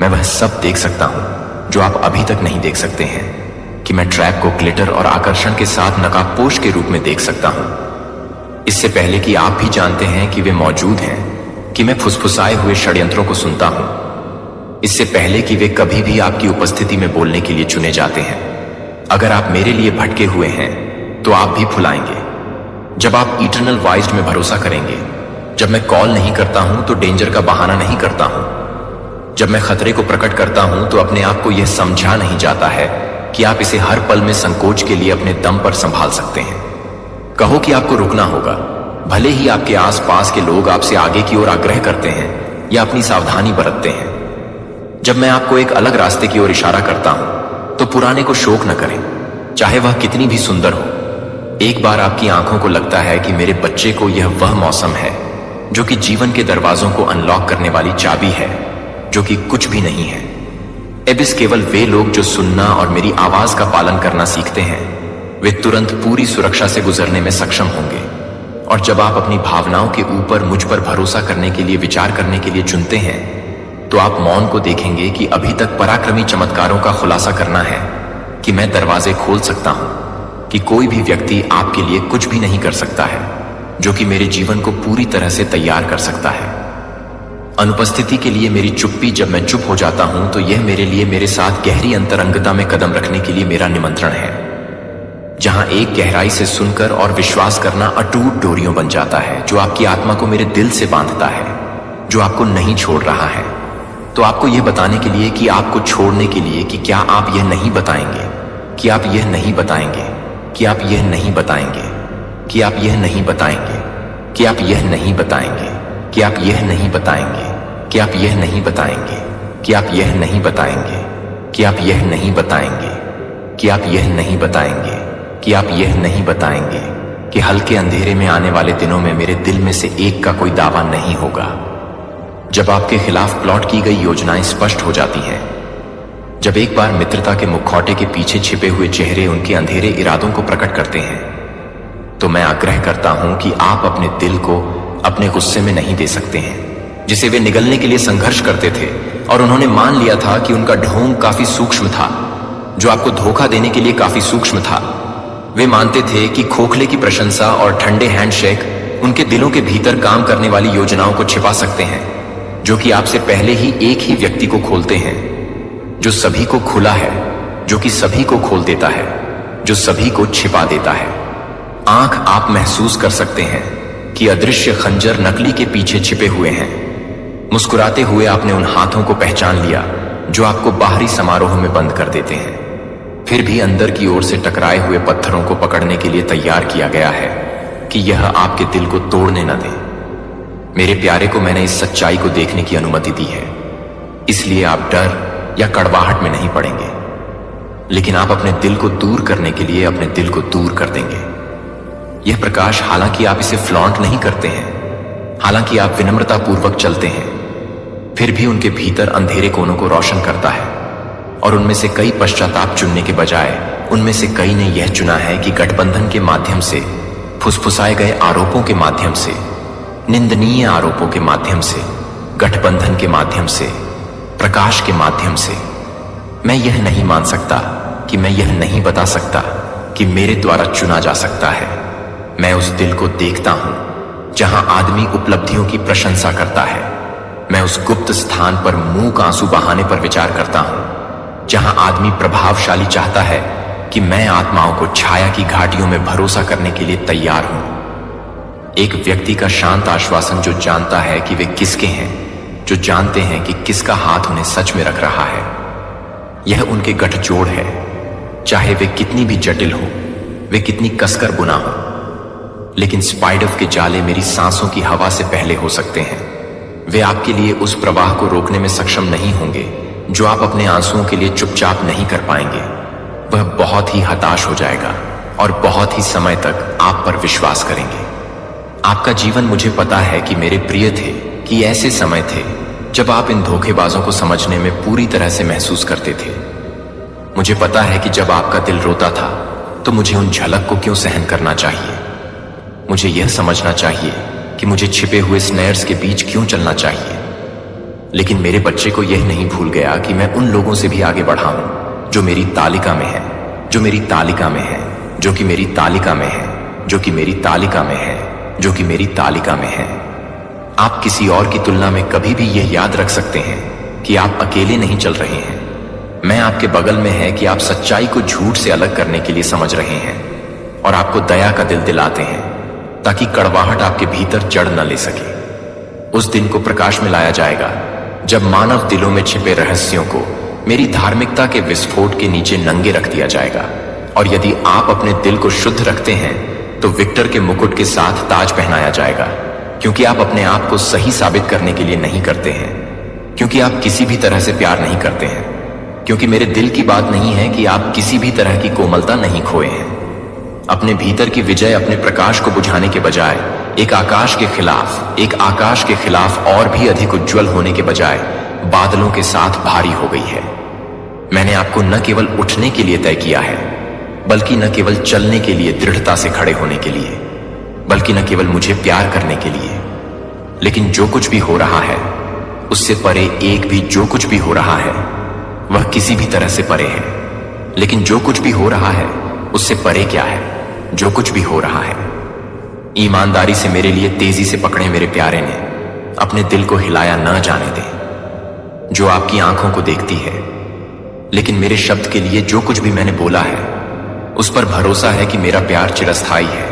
मैं वह सब देख सकता हूं जो आप अभी तक नहीं देख सकते हैं, कि मैं ट्रैप को ग्लिटर और आकर्षण के साथ नकाबपोश के रूप में देख सकता हूं, इससे पहले कि आप भी जानते हैं कि वे मौजूद हैं, कि मैं फुसफुसाए हुए षड्यंत्रों को सुनता हूं, इससे पहले कि वे कभी भी आपकी उपस्थिति में बोलने के लिए चुने जाते हैं। अगर आप मेरे लिए भटके हुए हैं तो आप भी फुलाएंगे जब आप इटर्नल वाइज्ड में भरोसा करेंगे। जब मैं कॉल नहीं करता हूं तो डेंजर का बहाना नहीं करता हूं। जब मैं खतरे को प्रकट करता हूं तो अपने आप को यह समझा नहीं जाता है कि आप इसे हर पल में संकोच के लिए अपने दम पर संभाल सकते हैं। कहो कि आपको रुकना होगा, भले ही आपके आसपास के लोग आपसे आगे की ओर आग्रह करते हैं या अपनी सावधानी बरतते हैं। जब मैं आपको एक अलग रास्ते की ओर इशारा करता हूं तो पुराने को शोक न करें, चाहे वह कितनी भी सुंदर हो। एक बार आपकी आंखों को लगता है कि मेरे बच्चे को यह वह मौसम है जो कि जीवन के दरवाजों को अनलॉक करने वाली चाबी है, जो कि कुछ भी नहीं है। एबिस केवल वे लोग जो सुनना और मेरी आवाज का पालन करना सीखते हैं, वे तुरंत पूरी सुरक्षा से गुजरने में सक्षम होंगे। और जब आप अपनी भावनाओं के ऊपर मुझ पर भरोसा करने के लिए विचार करने के लिए चुनते हैं, तो आप मौन को देखेंगे कि अभी तक पराक्रमी चमत्कारों का खुलासा करना है कि मैं दरवाजे खोल सकता हूं, कि कोई भी व्यक्ति आपके लिए कुछ भी नहीं कर सकता है जो कि मेरे जीवन को पूरी तरह से तैयार कर सकता है। अनुपस्थिति के लिए मेरी चुप्पी, जब मैं चुप हो जाता हूं तो यह मेरे लिए मेरे साथ गहरी अंतरंगता में कदम रखने के लिए मेरा निमंत्रण है, जहां एक गहराई से सुनकर और विश्वास करना अटूट डोरियों बन जाता है, जो आपकी आत्मा को मेरे दिल से बांधता है, जो आपको नहीं छोड़ रहा है। तो आपको यह बताने के लिए कि आपको छोड़ने के लिए, कि क्या आप यह नहीं बताएंगे, कि आप यह नहीं बताएंगे, कि आप यह नहीं बताएंगे, कि आप यह नहीं बताएंगे, कि आप यह नहीं बताएंगे, कि आप यह नहीं बताएंगे, कि आप यह नहीं बताएंगे, कि आप यह नहीं बताएंगे, कि आप यह नहीं बताएंगे, कि आप यह नहीं बताएंगे, कि आप यह नहीं बताएंगे, कि हल्के अंधेरे में आने वाले दिनों में मेरे दिल में से एक का कोई दावा नहीं होगा। जब आपके खिलाफ प्लॉट की गई योजनाएं स्पष्ट हो जाती हैं, जब एक बार मित्रता के मुखौटे के पीछे छिपे हुए चेहरे उनके अंधेरे इरादों को प्रकट करते हैं, तो मैं आग्रह करता हूं कि आप अपने दिल को अपने गुस्से में नहीं दे सकते हैं, जिसे वे निगलने के लिए संघर्ष करते थे। और उन्होंने मान लिया था कि उनका ढोंग काफी सूक्ष्म था, जो आपको धोखा देने के लिए काफी सूक्ष्म था। वे मानते थे कि खोखले की प्रशंसा और ठंडे हैंडशेक उनके दिलों के भीतर काम करने वाली योजनाओं को छिपा सकते हैं, जो कि आपसे पहले ही एक ही व्यक्ति को खोलते हैं, जो सभी को खुला है, जो कि सभी को खोल देता है, जो सभी को छिपा देता है। आंख आप महसूस कर सकते हैं कि अदृश्य खंजर नकली के पीछे छिपे हुए हैं। मुस्कुराते हुए आपने उन हाथों को पहचान लिया जो आपको बाहरी समारोह में बंद कर देते हैं, फिर भी अंदर की ओर से टकराए हुए पत्थरों को पकड़ने के लिए तैयार किया गया है कि यह आपके दिल को तोड़ने न दे। मेरे प्यारे को मैंने इस सच्चाई को देखने की अनुमति दी है, इसलिए आप डर या कड़वाहट में नहीं पड़ेंगे, लेकिन आप अपने दिल को दूर करने के लिए अपने दिल को दूर कर देंगे। यह प्रकाश, हालांकि आप इसे फ्लॉन्ट नहीं करते हैं, हालांकि आप विनम्रता पूर्वक चलते हैं, फिर भी उनके भीतर अंधेरे कोनों को रोशन करता है। और उनमें से कई पश्चाताप चुनने के बजाय उनमें से कई ने यह चुना है कि गठबंधन के माध्यम से, फुसफुसाए गए आरोपों के माध्यम से, निंदनीय आरोपों के माध्यम से, गठबंधन के माध्यम से, प्रकाश के माध्यम से, मैं यह नहीं मान सकता, कि मैं यह नहीं बता सकता कि मेरे द्वारा चुना जा सकता है। मैं उस दिल को देखता हूं जहां आदमी उपलब्धियों की प्रशंसा करता है। मैं उस गुप्त स्थान पर मुंह का आंसू बहाने पर विचार करता हूं जहां आदमी प्रभावशाली चाहता है कि मैं आत्माओं को छाया की घाटियों में भरोसा करने के लिए तैयार हूं। एक व्यक्ति का शांत आश्वासन जो जानता है कि वे किसके हैं, जो जानते हैं कि किसका हाथ उन्हें सच में रख रहा है। यह उनके गठजोड़ है, चाहे वे कितनी भी जटिल हो, वे कितनी कसकर बुना हो। लेकिन स्पाइडर के जाले मेरी सांसों की हवा से पहले हो सकते हैं। वे आपके लिए उस प्रवाह को रोकने में सक्षम नहीं होंगे जो आप अपने आंसुओं के लिए चुपचाप नहीं कर पाएंगे। वह बहुत ही हताश हो जाएगा और बहुत ही समय तक आप पर विश्वास करेंगे। आपका जीवन मुझे पता है कि मेरे प्रिय थे कि ऐसे समय थे जब आप इन धोखेबाजों को समझने में पूरी तरह से महसूस करते थे। मुझे पता है कि जब आपका दिल रोता था तो मुझे उन झलक को क्यों सहन करना चाहिए। मुझे यह समझना चाहिए कि मुझे छिपे हुए स्नेयर्स के बीच क्यों चलना चाहिए। लेकिन मेरे बच्चे को यह नहीं भूल गया कि मैं उन लोगों से भी आगे बढ़ा हूं जो मेरी तालिका में है, जो मेरी तालिका में है, जो कि मेरी तालिका में है, जो कि मेरी तालिका में है, जो कि मेरी तालिका में है। आप किसी और की तुलना में कभी भी यह याद रख सकते हैं कि आप अकेले नहीं चल रहे हैं। मैं आपके बगल में है कि आप सच्चाई को झूठ से अलग करने के लिए समझ रहे हैं और आपको दया का दिल दिलाते हैं ताकि कड़वाहट आपके भीतर जड़ न ले सके। उस दिन को प्रकाश में लाया जाएगा जब मानव दिलों में छिपे रहस्यों को मेरी धार्मिकता के विस्फोट के नीचे नंगे रख दिया जाएगा। और यदि आप अपने दिल को शुद्ध रखते हैं तो विक्टर के मुकुट के साथ ताज पहनाया जाएगा, क्योंकि आप अपने आप को सही साबित करने के लिए नहीं करते हैं, क्योंकि आप किसी भी तरह से प्यार नहीं करते हैं, क्योंकि मेरे दिल की बात नहीं है कि आप किसी भी तरह की कोमलता नहीं खोए हैं। अपने भीतर की विजय अपने प्रकाश को बुझाने के बजाय एक आकाश के खिलाफ और भी अधिक उज्जवल होने के बजाय बादलों के साथ भारी हो गई है। मैंने आपको न केवल उठने के लिए तय किया है, बल्कि न केवल चलने के लिए, दृढ़ता से खड़े होने के लिए, बल्कि न केवल मुझे प्यार करने के लिए। लेकिन जो कुछ भी हो रहा है उससे परे एक भी जो कुछ भी हो रहा है वह किसी भी तरह से परे है। लेकिन जो कुछ भी हो रहा है उससे परे क्या है? जो कुछ भी हो रहा है। ईमानदारी से मेरे लिए तेजी से पकड़े मेरे प्यारे ने अपने दिल को हिलाया न जाने दें जो आपकी आंखों को देखती है। लेकिन मेरे शब्द के लिए जो कुछ भी मैंने बोला है उस पर भरोसा है कि मेरा प्यार चिरस्थायी है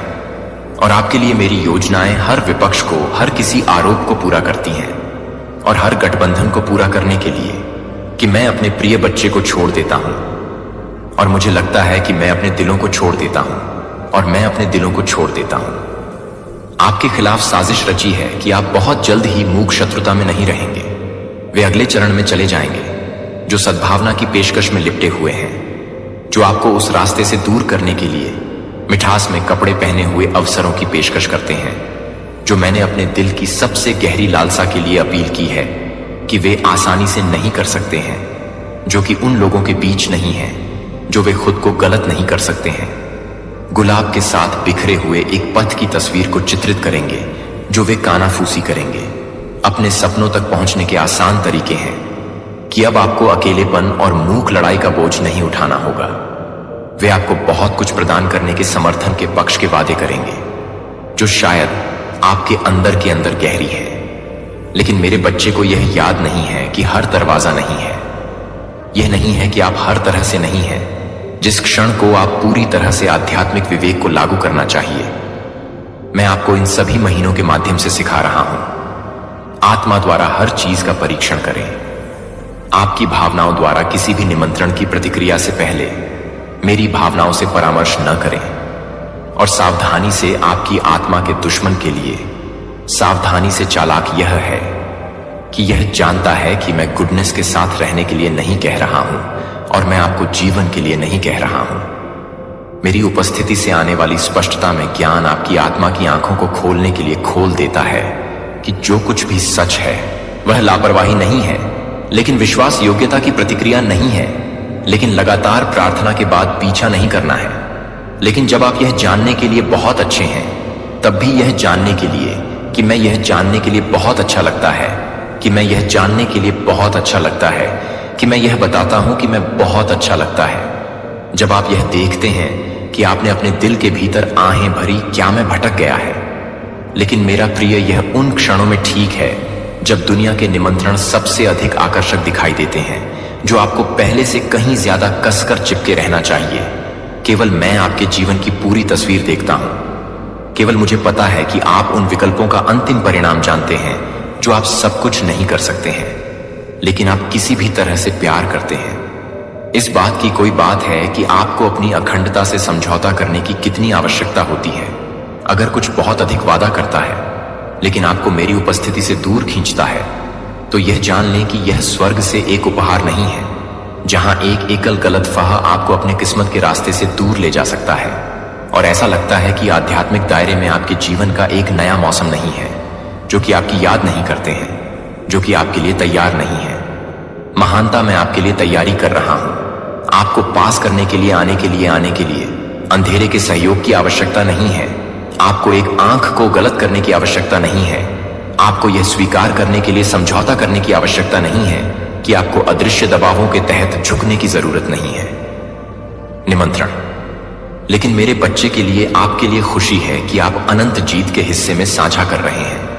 और आपके लिए मेरी योजनाएं हर विपक्ष को, हर किसी आरोप को पूरा करती हैं और हर गठबंधन को पूरा करने के लिए कि मैं अपने प्रिय बच्चे को छोड़ देता हूं। और मुझे लगता है कि मैं अपने दिलों को छोड़ देता हूं और मैं अपने दिलों को छोड़ देता हूं। आपके खिलाफ साजिश रची है कि आप बहुत जल्द ही मूक शत्रुता में नहीं रहेंगे। वे अगले चरण में चले जाएंगे जो सद्भावना की पेशकश में लिपटे हुए हैं, जो आपको उस रास्ते से दूर करने के लिए मिठास में कपड़े पहने हुए अवसरों की पेशकश करते हैं जो मैंने अपने दिल की सबसे गहरी लालसा के लिए अपील की है कि वे आसानी से नहीं कर सकते हैं, जो कि उन लोगों के बीच नहीं है जो वे खुद को गलत नहीं कर सकते हैं। गुलाब के साथ बिखरे हुए एक पथ की तस्वीर को चित्रित करेंगे जो वे कानाफूसी करेंगे। अपने सपनों तक पहुंचने के आसान तरीके हैं कि अब आपको अकेलेपन और मूक लड़ाई का बोझ नहीं उठाना होगा। वे आपको बहुत कुछ प्रदान करने के समर्थन के पक्ष के वादे करेंगे जो शायद आपके अंदर के अंदर गहरी है। लेकिन मेरे बच्चे को यह याद नहीं है कि हर दरवाजा नहीं है। यह नहीं है कि आप हर तरह से नहीं हैं। जिस क्षण को आप पूरी तरह से आध्यात्मिक विवेक को लागू करना चाहिए, मैं आपको इन सभी महीनों के माध्यम से सिखा रहा हूं। आत्मा द्वारा हर चीज का परीक्षण करें। आपकी भावनाओं द्वारा किसी भी निमंत्रण की प्रतिक्रिया से पहले मेरी भावनाओं से परामर्श न करें। और सावधानी से आपकी आत्मा के दुश्मन के लिए सावधानी से चालाक यह है कि यह जानता है कि मैं गुडनेस के साथ रहने के लिए नहीं कह रहा हूं और मैं आपको जीवन के लिए नहीं कह रहा हूं। मेरी उपस्थिति से आने वाली स्पष्टता में ज्ञान आपकी आत्मा की आंखों को खोलने के लिए खोल देता है कि जो कुछ भी सच है वह लापरवाही नहीं है, लेकिन विश्वास योग्यता की प्रतिक्रिया नहीं है, लेकिन लगातार प्रार्थना के बाद पीछा नहीं करना है। लेकिन जब आप यह जानने के लिए बहुत अच्छे हैं, तब भी यह जानने के लिए कि मैं यह जानने के लिए बहुत अच्छा लगता है, कि मैं यह जानने के लिए बहुत अच्छा लगता है, कि मैं यह बताता हूं कि मैं बहुत अच्छा लगता है। जब आप यह देखते हैं कि आपने अपने दिल के भीतर आहें भरी, क्या मैं भटक गया है। लेकिन मेरा प्रिय, यह उन क्षणों में ठीक है जब दुनिया के निमंत्रण सबसे अधिक आकर्षक दिखाई देते हैं, जो आपको पहले से कहीं ज्यादा कसकर चिपके रहना चाहिए। केवल मैं आपके जीवन की पूरी तस्वीर देखता हूं। केवल मुझे पता है कि आप उन विकल्पों का अंतिम परिणाम जानते हैं जो आप सब कुछ नहीं कर सकते हैं, लेकिन आप किसी भी तरह से प्यार करते हैं। इस बात की कोई बात है कि आपको अपनी अखंडता से समझौता करने की कितनी आवश्यकता होती है। अगर कुछ बहुत अधिक वादा करता है लेकिन आपको मेरी उपस्थिति से दूर खींचता है, तो यह जान लें कि यह स्वर्ग से एक उपहार नहीं है, जहां एक एकल गलत फाहा आपको अपने किस्मत के रास्ते से दूर ले जा सकता है और ऐसा लगता है कि आध्यात्मिक दायरे में आपके जीवन का एक नया मौसम नहीं है, जो कि आपकी याद नहीं करते हैं, जो कि आपके लिए तैयार नहीं है। महानता मैं आपके लिए तैयारी कर रहा हूं। आपको पास करने के लिए आने के लिए अंधेरे के सहयोग की आवश्यकता नहीं है। आपको एक आंख को गलत करने की आवश्यकता नहीं है। आपको यह स्वीकार करने के लिए समझौता करने की आवश्यकता नहीं है कि आपको अदृश्य दबावों के तहत झुकने की जरूरत नहीं है। निमंत्रण। लेकिन मेरे बच्चे के लिए आपके लिए खुशी है कि आप अनंत जीत के हिस्से में साझा कर रहे हैं।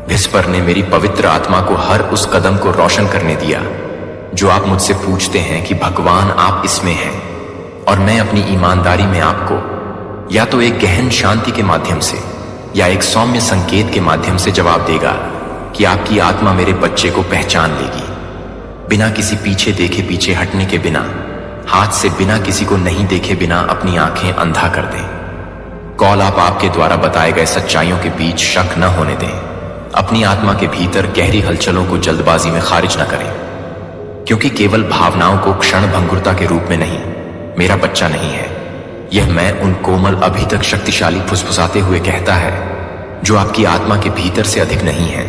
विस्पर ने मेरी पवित्र आत्मा को हर उस कदम को रोशन करने दिया जो आप मुझसे पूछते हैं कि भगवान आप इसमें हैं, और मैं अपनी ईमानदारी में आपको या तो एक गहन शांति के माध्यम से या एक सौम्य संकेत के माध्यम से जवाब देगा कि आपकी आत्मा मेरे बच्चे को पहचान लेगी। बिना किसी पीछे देखे पीछे हटने के बिना, हाथ से बिना किसी को नहीं देखे बिना अपनी आंखें अंधा कर दें। कॉल आप आपके द्वारा बताए गए सच्चाइयों के बीच शक न होने दें। अपनी आत्मा के भीतर गहरी हलचलों को जल्दबाजी में खारिज न करें, क्योंकि केवल भावनाओं को क्षण भंगुरता के रूप में नहीं, मेरा बच्चा नहीं है। यह मैं उन कोमल अभी तक शक्तिशाली फुसफुसाते हुए कहता है जो आपकी आत्मा के भीतर से अधिक नहीं है,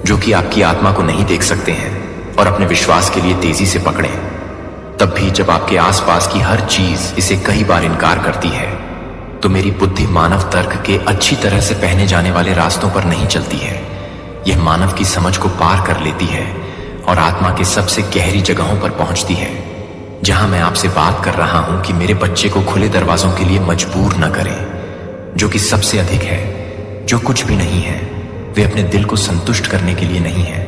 जो कि आपकी आत्मा को नहीं देख सकते हैं और अपने विश्वास के लिए तेजी से पकड़ें। तब भी जब आपके आसपास की हर चीज इसे कई बार इनकार करती है, तो मेरी बुद्धि मानव तर्क के अच्छी तरह से पहने जाने वाले रास्तों पर नहीं चलती है। यह मानव की समझ को पार कर लेती है और आत्मा के सबसे गहरी जगहों पर पहुंचती है, जहां मैं आपसे बात कर रहा हूं कि मेरे बच्चे को खुले दरवाजों के लिए मजबूर न करें। जो कि सबसे अधिक है, जो कुछ भी नहीं है, वे अपने दिल को संतुष्ट करने के लिए नहीं है।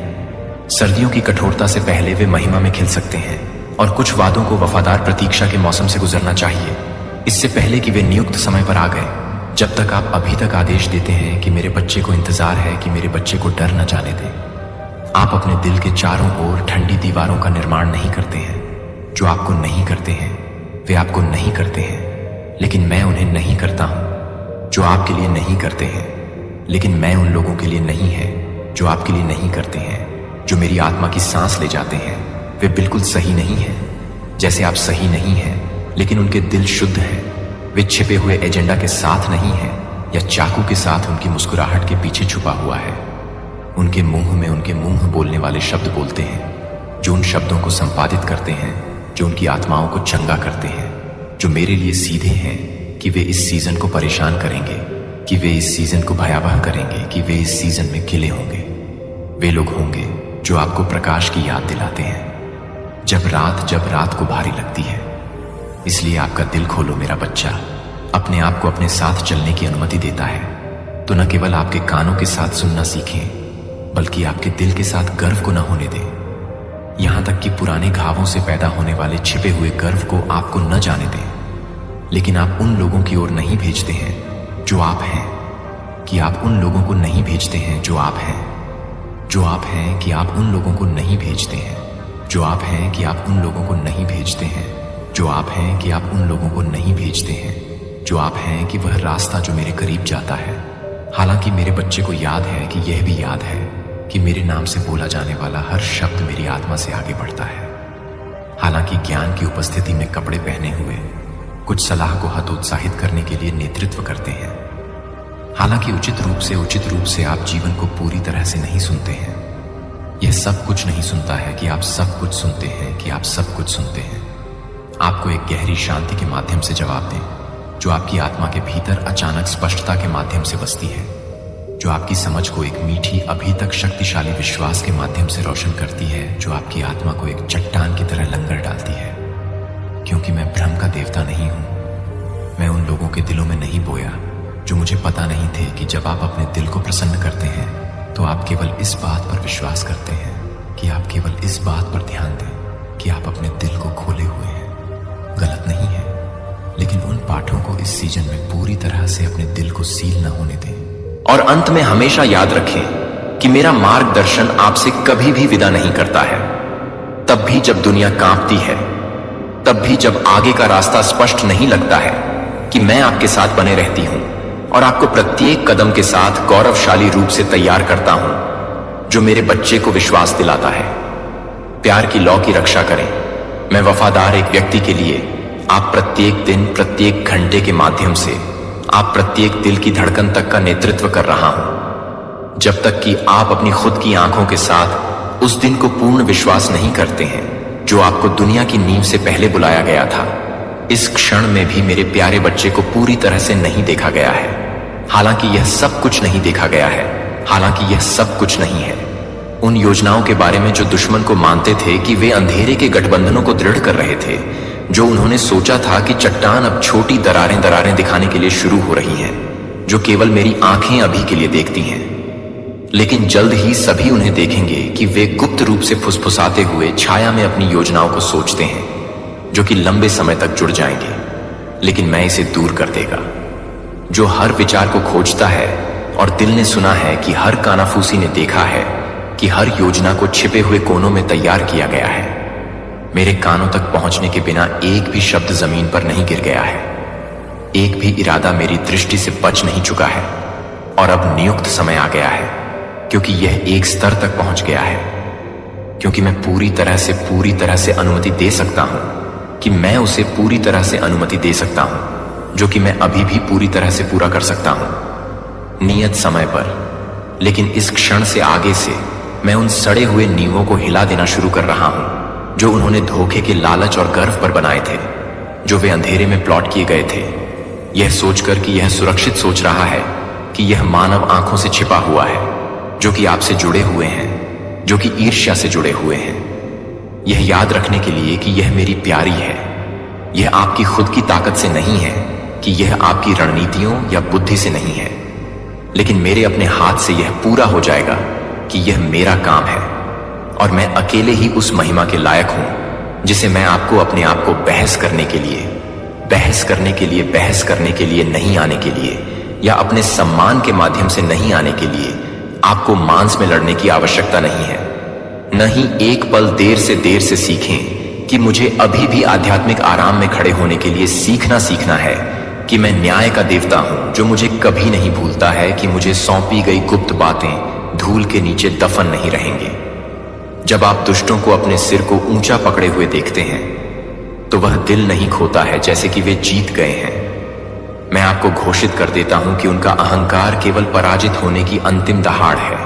सर्दियों की कठोरता से पहले वे महिमा में खिल सकते हैं और कुछ वादों को वफादार प्रतीक्षा के मौसम से गुजरना चाहिए, इससे पहले कि वे नियुक्त समय पर आ गए। जब तक आप अभी तक आदेश देते हैं कि मेरे बच्चे को इंतजार है, कि मेरे बच्चे को डर न जाने दें, आप अपने दिल के चारों ओर ठंडी दीवारों का निर्माण नहीं करते हैं। जो आपको नहीं करते हैं वे आपको नहीं करते हैं, लेकिन मैं उन्हें नहीं करता हूं। जो आपके लिए नहीं करते हैं, लेकिन मैं उन लोगों के लिए नहीं है जो आपके लिए नहीं करते हैं। जो मेरी आत्मा की सांस ले जाते हैं वे बिल्कुल सही नहीं है, जैसे आप सही नहीं हैं, लेकिन उनके दिल शुद्ध है। वे छिपे हुए एजेंडा के साथ नहीं है या चाकू के साथ उनकी मुस्कुराहट के पीछे छुपा हुआ है। उनके मुंह में उनके मुंह बोलने वाले शब्द बोलते हैं, जो उन शब्दों को संपादित करते हैं, जो उनकी आत्माओं को चंगा करते हैं, जो मेरे लिए सीधे हैं कि वे इस सीजन को परेशान करेंगे, कि वे इस सीजन को भयावह करेंगे, कि वे इस सीजन में खिले होंगे। वे लोग होंगे जो आपको प्रकाश की याद दिलाते हैं जब रात को भारी लगती है। इसलिए आपका दिल खोलो मेरा बच्चा। अपने आप को अपने साथ चलने की अनुमति देता है, तो न केवल आपके कानों के साथ सुनना सीखें, बल्कि आपके दिल के साथ गर्व को न होने दें। यहां तक कि पुराने घावों से पैदा होने वाले छिपे हुए गर्व को आपको न जाने दें। लेकिन आप उन लोगों की ओर नहीं भेजते हैं जो आप हैं, कि आप उन लोगों को नहीं भेजते हैं जो आप हैं, जो आप हैं, कि आप उन लोगों को नहीं भेजते हैं जो आप हैं, कि आप उन लोगों को नहीं भेजते हैं जो आप हैं, कि आप उन लोगों को नहीं भेजते हैं जो आप हैं, कि वह रास्ता जो मेरे करीब जाता है। हालांकि मेरे बच्चे को याद है कि यह भी याद है कि मेरे नाम से बोला जाने वाला हर शब्द मेरी आत्मा से आगे बढ़ता है। हालांकि ज्ञान की उपस्थिति में कपड़े पहने हुए कुछ सलाह को हतोत्साहित करने के लिए नेतृत्व करते हैं। हालांकि उचित रूप से आप जीवन को पूरी तरह से नहीं सुनते हैं। यह सब कुछ नहीं सुनता है कि आप सब कुछ सुनते हैं, कि आप सब कुछ सुनते हैं। आपको एक गहरी शांति के माध्यम से जवाब दें, जो आपकी आत्मा के भीतर अचानक स्पष्टता के माध्यम से बसती है, जो आपकी समझ को एक मीठी अभी तक शक्तिशाली विश्वास के माध्यम से रोशन करती है, जो आपकी आत्मा को एक चट्टान की तरह लंगर डालती है। क्योंकि मैं भ्रम का देवता नहीं हूं। मैं उन लोगों के दिलों में नहीं बोया जो मुझे पता नहीं थे कि जब आप अपने दिल को प्रसन्न करते हैं तो आप केवल इस बात पर विश्वास करते हैं, कि आप केवल इस बात पर ध्यान दें कि आप अपने दिल को खोले हुए हैं। गलत नहीं है, लेकिन उन पाठों को इस सीजन में पूरी तरह से अपने दिल को सील न होने दें। और अंत में हमेशा याद रखें कि मेरा मार्गदर्शन आपसे कभी भी विदा नहीं करता है। तब भी जब दुनिया कांपती है, तब भी जब आगे का रास्ता स्पष्ट नहीं लगता है, कि मैं आपके साथ बने रहती हूं और आपको प्रत्येक कदम के साथ गौरवशाली रूप से तैयार करता हूं, जो मेरे बच्चे को विश्वास दिलाता है। प्यार की लॉ की रक्षा करें। मैं वफादार एक व्यक्ति के लिए आप प्रत्येक दिन, प्रत्येक घंटे के माध्यम से, आप प्रत्येक दिल की धड़कन तक का नेतृत्व कर रहा हूं, जब तक कि आप अपनी खुद की आंखों के साथ उस दिन को पूर्ण विश्वास नहीं करते हैं जो आपको दुनिया की नींव से पहले बुलाया गया था। इस क्षण में भी मेरे प्यारे बच्चे को पूरी तरह से नहीं देखा गया है। हालांकि यह सब कुछ नहीं देखा गया है, हालांकि यह सब कुछ नहीं है। उन योजनाओं के बारे में जो दुश्मन को मानते थे कि वे अंधेरे के गठबंधनों को दृढ़ कर रहे थे, जो उन्होंने सोचा था कि चट्टान अब छोटी दरारें दरारें दिखाने के लिए शुरू हो रही हैं, जो केवल मेरी आंखें अभी के लिए देखती हैं, लेकिन जल्द ही सभी उन्हें देखेंगे कि वे गुप्त रूप से फुसफुसाते हुए छाया में अपनी योजनाओं को सोचते हैं, जो कि लंबे समय तक जुड़ जाएंगे, लेकिन मैं इसे दूर कर देगा। जो हर विचार को खोजता है और दिल ने सुना है कि हर कानाफूसी ने देखा है कि हर योजना को छिपे हुए कोनों में तैयार किया गया है। मेरे कानों तक पहुंचने के बिना एक भी शब्द जमीन पर नहीं गिर गया है, एक भी इरादा मेरी दृष्टि से बच नहीं चुका है। और अब नियुक्त समय आ गया है, क्योंकि यह एक स्तर तक पहुंच गया है, क्योंकि मैं पूरी तरह से अनुमति दे सकता हूं, कि मैं उसे पूरी तरह से अनुमति दे सकता हूं, जो कि मैं अभी भी पूरी तरह से पूरा कर सकता हूं, नियत समय पर। लेकिन इस क्षण से आगे से मैं उन सड़े हुए नियमों को हिला देना शुरू कर रहा हूं, जो उन्होंने धोखे के लालच और गर्व पर बनाए थे, जो वे अंधेरे में प्लॉट किए गए थे, यह सोचकर कि यह सुरक्षित सोच रहा है कि यह मानव आंखों से छिपा हुआ है, जो कि आपसे जुड़े हुए हैं, जो कि ईर्ष्या से जुड़े हुए हैं। यह याद रखने के लिए कि यह मेरी प्यारी है। यह आपकी खुद की ताकत से नहीं है, कि यह आपकी रणनीतियों या बुद्धि से नहीं है, लेकिन मेरे अपने हाथ से यह पूरा हो जाएगा कि यह मेरा काम है, और मैं अकेले ही उस महिमा के लायक हूं जिसे मैं आपको अपने आप को बहस करने के लिए नहीं आने के लिए, या अपने सम्मान के माध्यम से नहीं आने के लिए आपको मांस में लड़ने की आवश्यकता नहीं है। नहीं एक पल देर से सीखें कि मुझे अभी भी आध्यात्मिक आराम में खड़े होने के लिए सीखना है, कि मैं न्याय का देवता हूं जो मुझे कभी नहीं भूलता है कि मुझे सौंपी गई गुप्त बातें धूल के नीचे दफन नहीं रहेंगे। जब आप दुष्टों को अपने सिर को ऊंचा पकड़े हुए देखते हैं, तो वह दिल नहीं खोता है जैसे कि वे जीत गए हैं। मैं आपको घोषित कर देता हूं कि उनका अहंकार केवल पराजित होने की अंतिम दहाड़ है।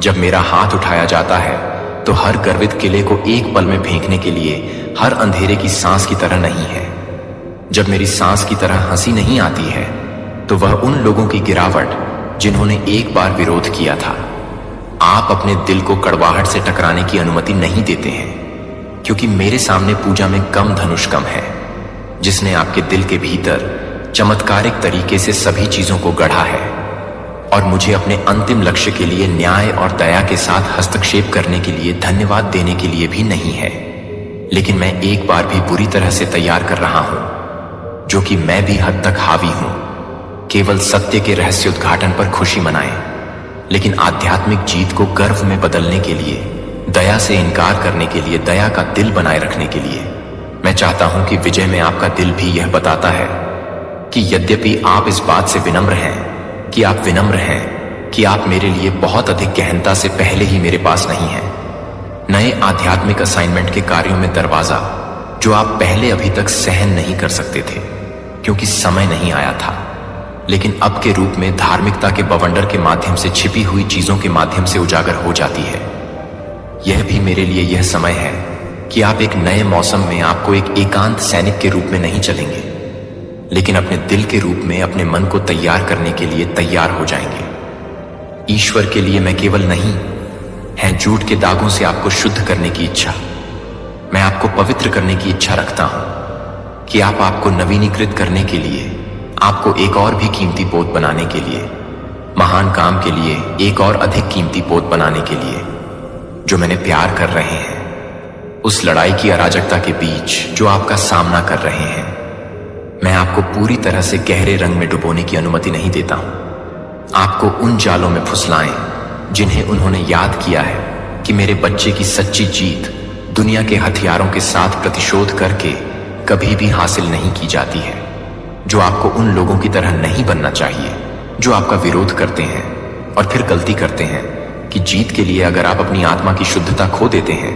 जब मेरा हाथ उठाया जाता है, तो हर गर्वित किले को एक पल में फेंकने के लिए हर अंधेरे की सांस की तरह नहीं है। जब मेरी सांस की तरह हंसी नहीं आती है, तो वह उन लोगों की गिरावट जिन्होंने एक बार विरोध किया था। आप अपने दिल को कड़वाहट से टकराने की अनुमति नहीं देते हैं, क्योंकि मेरे सामने पूजा में कम धनुष कम है, जिसने आपके दिल के भीतर चमत्कारिक तरीके से सभी चीजों को गढ़ा है, और मुझे अपने अंतिम लक्ष्य के लिए न्याय और दया के साथ हस्तक्षेप करने के लिए धन्यवाद देने के लिए भी नहीं है। लेकिन मैं एक बार भी बुरी तरह से तैयार कर रहा हूं, जो कि मैं भी हद तक हावी हूं। केवल सत्य के रहस्योद्घाटन पर खुशी मनाएं, लेकिन आध्यात्मिक जीत को गर्व में बदलने के लिए, दया से इनकार करने के लिए दया का दिल बनाए रखने के लिए। मैं चाहता हूं कि विजय में आपका दिल भी यह बताता है कि यद्यपि आप इस बात से विनम्र हैं कि आप मेरे लिए बहुत अधिक गहनता से पहले ही मेरे पास नहीं हैं। नए आध्यात्मिक असाइनमेंट के कार्यों में दरवाजा जो आप पहले अभी तक सहन नहीं कर सकते थे, क्योंकि समय नहीं आया था, लेकिन अब के रूप में धार्मिकता के बवंडर के माध्यम से छिपी हुई चीजों के माध्यम से उजागर हो जाती है। यह भी मेरे लिए यह समय है कि आप एक नए मौसम में आपको एक एकांत सैनिक के रूप में नहीं चलेंगे, लेकिन अपने दिल के रूप में अपने मन को तैयार करने के लिए तैयार हो जाएंगे। ईश्वर के लिए मैं केवल नहीं है झूठ के दागों से आपको शुद्ध करने की इच्छा। मैं आपको पवित्र करने की इच्छा रखता हूं, कि आपको नवीनीकृत करने के लिए, आपको एक और भी कीमती पोत बनाने के लिए, महान काम के लिए एक और अधिक कीमती पोत बनाने के लिए, जो मैंने प्यार कर रहे हैं। उस लड़ाई की अराजकता के बीच जो आपका सामना कर रहे हैं, मैं आपको पूरी तरह से गहरे रंग में डुबोने की अनुमति नहीं देता हूं। आपको उन जालों में फुसलाएं जिन्हें उन्होंने याद किया है कि मेरे बच्चे की सच्ची जीत दुनिया के हथियारों के साथ प्रतिशोध करके कभी भी हासिल नहीं की जाती है। जो आपको उन लोगों की तरह नहीं बनना चाहिए जो आपका विरोध करते हैं और फिर गलती करते हैं कि जीत के लिए अगर आप अपनी आत्मा की शुद्धता खो देते हैं,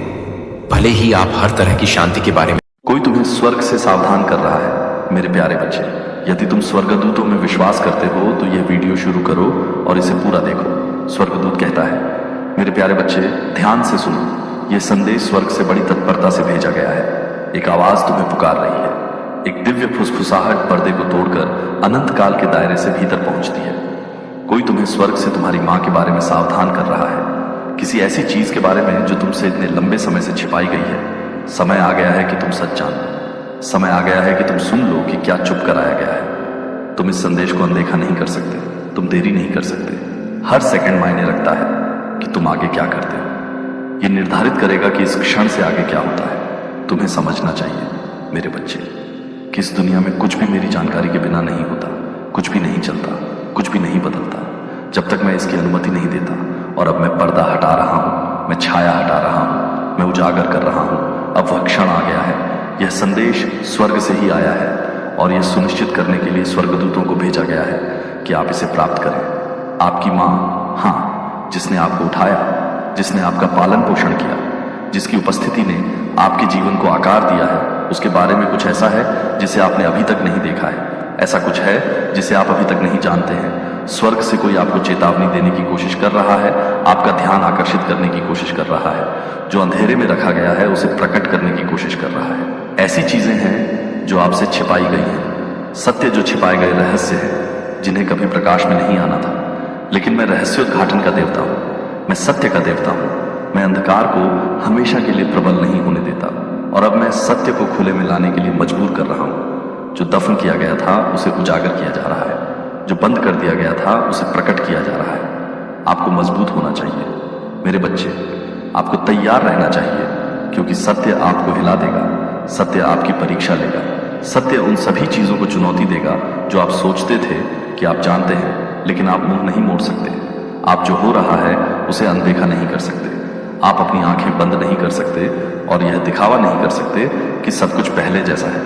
भले ही आप हर तरह की शांति के बारे में। कोई तुम्हें स्वर्ग से सावधान कर रहा है मेरे प्यारे बच्चे। यदि तुम स्वर्गदूतों में विश्वास करते हो तो यह वीडियो शुरू करो और इसे पूरा देखो। स्वर्गदूत कहता है, मेरे प्यारे बच्चे ध्यान से सुनो, यह संदेश स्वर्ग से बड़ी तत्परता से भेजा गया है। एक आवाज तुम्हें पुकार रही है। एक दिव्य फुसफुसाहट पर्दे को तोड़कर अनंत काल के दायरे से भीतर पहुंचती है। कोई तुम्हें स्वर्ग से तुम्हारी मां के बारे में सावधान कर रहा है, किसी ऐसी चीज के बारे में जो तुमसे इतने लंबे समय से छिपाई गई है। समय आ गया है कि तुम सच जान लो। समय आ गया है कि तुम सुन लो कि क्या चुप कराया गया है। तुम इस संदेश को अनदेखा नहीं कर सकते, तुम देरी नहीं कर सकते। हर सेकंड मायने रखता है कि तुम आगे क्या करते हो। यह निर्धारित करेगा कि इस क्षण से आगे क्या होता है। तुम्हें समझना चाहिए मेरे बच्चे कि इस दुनिया में कुछ भी मेरी जानकारी के बिना नहीं होता, कुछ भी नहीं चलता, कुछ भी नहीं बदलता जब तक मैं इसकी अनुमति नहीं देता। और अब मैं पर्दा हटा रहा हूं, मैं छाया हटा रहा हूं, मैं उजागर कर रहा हूं। अब वह क्षण आ गया है। यह संदेश स्वर्ग से ही आया है और यह सुनिश्चित करने के लिए स्वर्गदूतों को भेजा गया है कि आप इसे प्राप्त करें। आपकी मां, हाँ, जिसने आपको उठाया, जिसने आपका पालन पोषण किया, जिसकी उपस्थिति ने आपके जीवन को आकार दिया है, उसके बारे में कुछ ऐसा है जिसे आपने अभी तक नहीं देखा है। ऐसा कुछ है जिसे आप अभी तक नहीं जानते हैं। स्वर्ग से कोई आपको चेतावनी देने की कोशिश कर रहा है, आपका ध्यान आकर्षित करने की कोशिश कर रहा है। जो अंधेरे में रखा गया है उसे प्रकट करने की कोशिश कर रहा है। ऐसी चीजें हैं जो आपसे छिपाई गई हैं, सत्य जो छिपाए गए रहस्य हैं जिन्हें कभी प्रकाश में नहीं आना था। लेकिन मैं रहस्योद्घाटन का देवता हूं, मैं सत्य का देवता हूं। मैं अंधकार को हमेशा के लिए प्रबल नहीं होने देता और अब मैं सत्य को खुले में लाने के लिए मजबूर कर रहा हूं। जो दफन किया गया था उसे उजागर किया जा रहा है, जो बंद कर दिया गया था उसे प्रकट किया जा रहा है। आपको मजबूत होना चाहिए मेरे बच्चे, आपको तैयार रहना चाहिए, क्योंकि सत्य आपको हिला देगा, सत्य आपकी परीक्षा लेगा, सत्य उन सभी चीजों को चुनौती देगा जो आप सोचते थे कि आप जानते हैं, लेकिन आप मुंह नहीं मोड़ सकते। आप जो हो रहा है उसे अनदेखा नहीं कर सकते। आप अपनी आंखें बंद नहीं कर सकते और यह दिखावा नहीं कर सकते कि सब कुछ पहले जैसा है,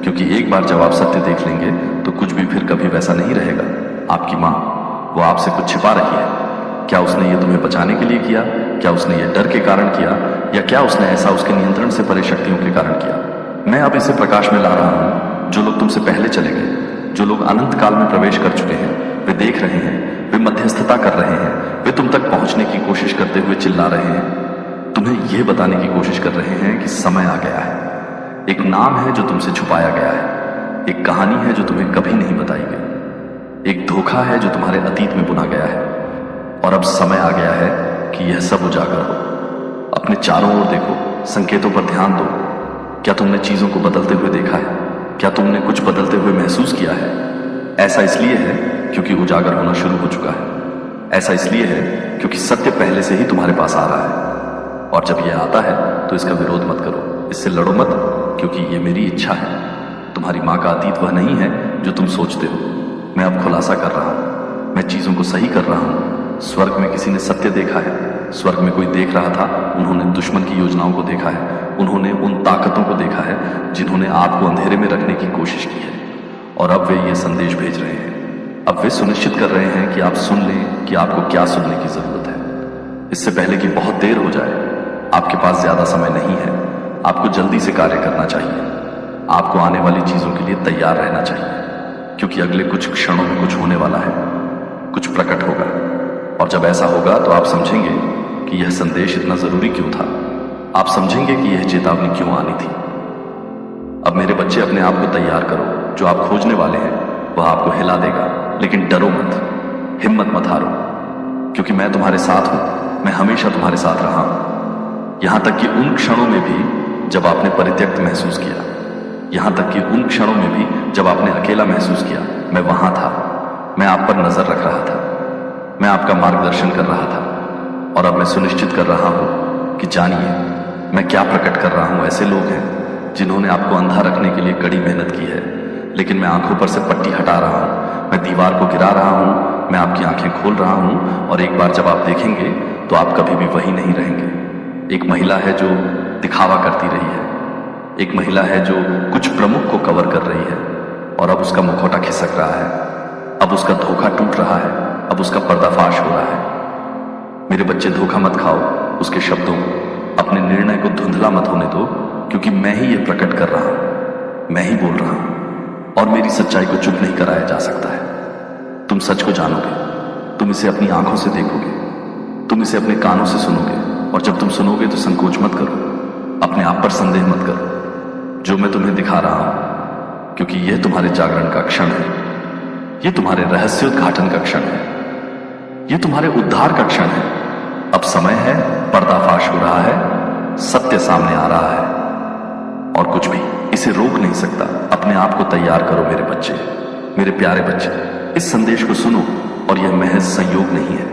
क्योंकि एक बार जब आप सत्य देख लेंगे तो कुछ भी फिर कभी वैसा नहीं रहेगा। आपकी मां, वो आपसे कुछ छिपा रही है। क्या उसने ये तुम्हें बचाने के लिए किया? क्या उसने ये डर के कारण किया, या क्या उसने ऐसा उसके नियंत्रण से परे शक्तियों के कारण किया? मैं अब इसे प्रकाश में ला रहा हूं। जो लोग तुमसे पहले चले गए, जो लोग अनंत काल में प्रवेश कर चुके हैं, वे देख रहे हैं, वे मध्यस्थता कर रहे हैं, वे तुम तक पहुंचने की कोशिश करते हुए चिल्ला रहे हैं, तुम्हें यह बताने की कोशिश कर रहे हैं कि समय आ गया है। एक नाम है जो तुमसे छुपाया गया है, एक कहानी है जो तुम्हें कभी नहीं बताई गई, एक धोखा है जो तुम्हारे अतीत में बुना गया है, और अब समय आ गया है कि यह सब उजागर हो। अपने चारों ओर देखो, संकेतों पर ध्यान दो। क्या तुमने चीजों को बदलते हुए देखा है? क्या तुमने कुछ बदलते हुए महसूस किया है? ऐसा इसलिए है क्योंकि उजागर होना शुरू हो चुका है। ऐसा इसलिए है क्योंकि सत्य पहले से ही तुम्हारे पास आ रहा है, और जब यह आता है तो इसका विरोध मत करो, इससे लड़ो मत, क्योंकि यह मेरी इच्छा है। तुम्हारी मां का अतीत वह नहीं है जो तुम सोचते हो। मैं अब खुलासा कर रहा हूं, मैं चीजों को सही कर रहा हूं। स्वर्ग में किसी ने सत्य देखा है, स्वर्ग में कोई देख रहा था, उन्होंने दुश्मन की योजनाओं को देखा है, उन्होंने उन ताकतों को देखा है जिन्होंने आपको अंधेरे में रखने की कोशिश की है, और अब वे ये संदेश भेज रहे हैं। अब वे सुनिश्चित कर रहे हैं कि आप सुन लें कि आपको क्या सुनने की जरूरत है, इससे पहले कि बहुत देर हो जाए। आपके पास ज्यादा समय नहीं है, आपको जल्दी से कार्य करना चाहिए। आपको आने वाली चीजों के लिए तैयार रहना चाहिए, क्योंकि अगले कुछ क्षणों में कुछ होने वाला है, कुछ प्रकट होगा, और जब ऐसा होगा तो आप समझेंगे कि यह संदेश इतना जरूरी क्यों था। आप समझेंगे कि यह चेतावनी क्यों आनी थी। अब मेरे बच्चे, अपने आप को तैयार करो। जो आप खोजने वाले हैं वह आपको हिला देगा, लेकिन डरो मत, हिम्मत मत हारो, क्योंकि मैं तुम्हारे साथ हूं। मैं हमेशा तुम्हारे साथ रहा हूं, यहां तक कि उन क्षणों में भी जब आपने परित्यक्त महसूस किया, यहां तक कि उन क्षणों में भी जब आपने अकेला महसूस किया, मैं वहां था। मैं आप पर नजर रख रहा था, मैं आपका मार्गदर्शन कर रहा था, और अब मैं सुनिश्चित कर रहा हूं कि जानिए मैं क्या प्रकट कर रहा हूं। ऐसे लोग हैं जिन्होंने आपको अंधा रखने के लिए कड़ी मेहनत की है, लेकिन मैं आंखों पर से पट्टी हटा रहा हूं, मैं दीवार को गिरा रहा हूं, मैं आपकी आंखें खोल रहा हूं, और एक बार जब आप देखेंगे तो आप कभी भी वही नहीं रहेंगे। एक महिला है जो दिखावा करती रही है, एक महिला है जो कुछ प्रमुख को कवर कर रही है, और अब उसका मुखौटा खिसक रहा है। अब उसका धोखा टूट रहा है, अब उसका पर्दाफाश हो रहा है। मेरे बच्चे, धोखा मत खाओ उसके शब्दों को, अपने निर्णय को धुंधला मत होने दो, क्योंकि मैं ही ये प्रकट कर रहा हूं, मैं ही बोल रहा हूं, और मेरी सच्चाई को चुप नहीं कराया जा सकता है। तुम सच को जानोगे, तुम इसे अपनी आंखों से देखोगे, तुम इसे अपने कानों से सुनोगे, और जब तुम सुनोगे तो संकोच मत करो, अपने आप पर संदेह मत करो। जो मैं तुम्हें दिखा रहा हूं, क्योंकि यह तुम्हारे जागरण का क्षण है, यह तुम्हारे रहस्योद्घाटन का क्षण है, यह तुम्हारे उद्धार का क्षण है। अब समय है, पर्दाफाश हो रहा है, सत्य सामने आ रहा है, और कुछ भी इसे रोक नहीं सकता। अपने आप को तैयार करो मेरे बच्चे, मेरे प्यारे बच्चे। इस संदेश को सुनो, और यह महज संयोग नहीं है,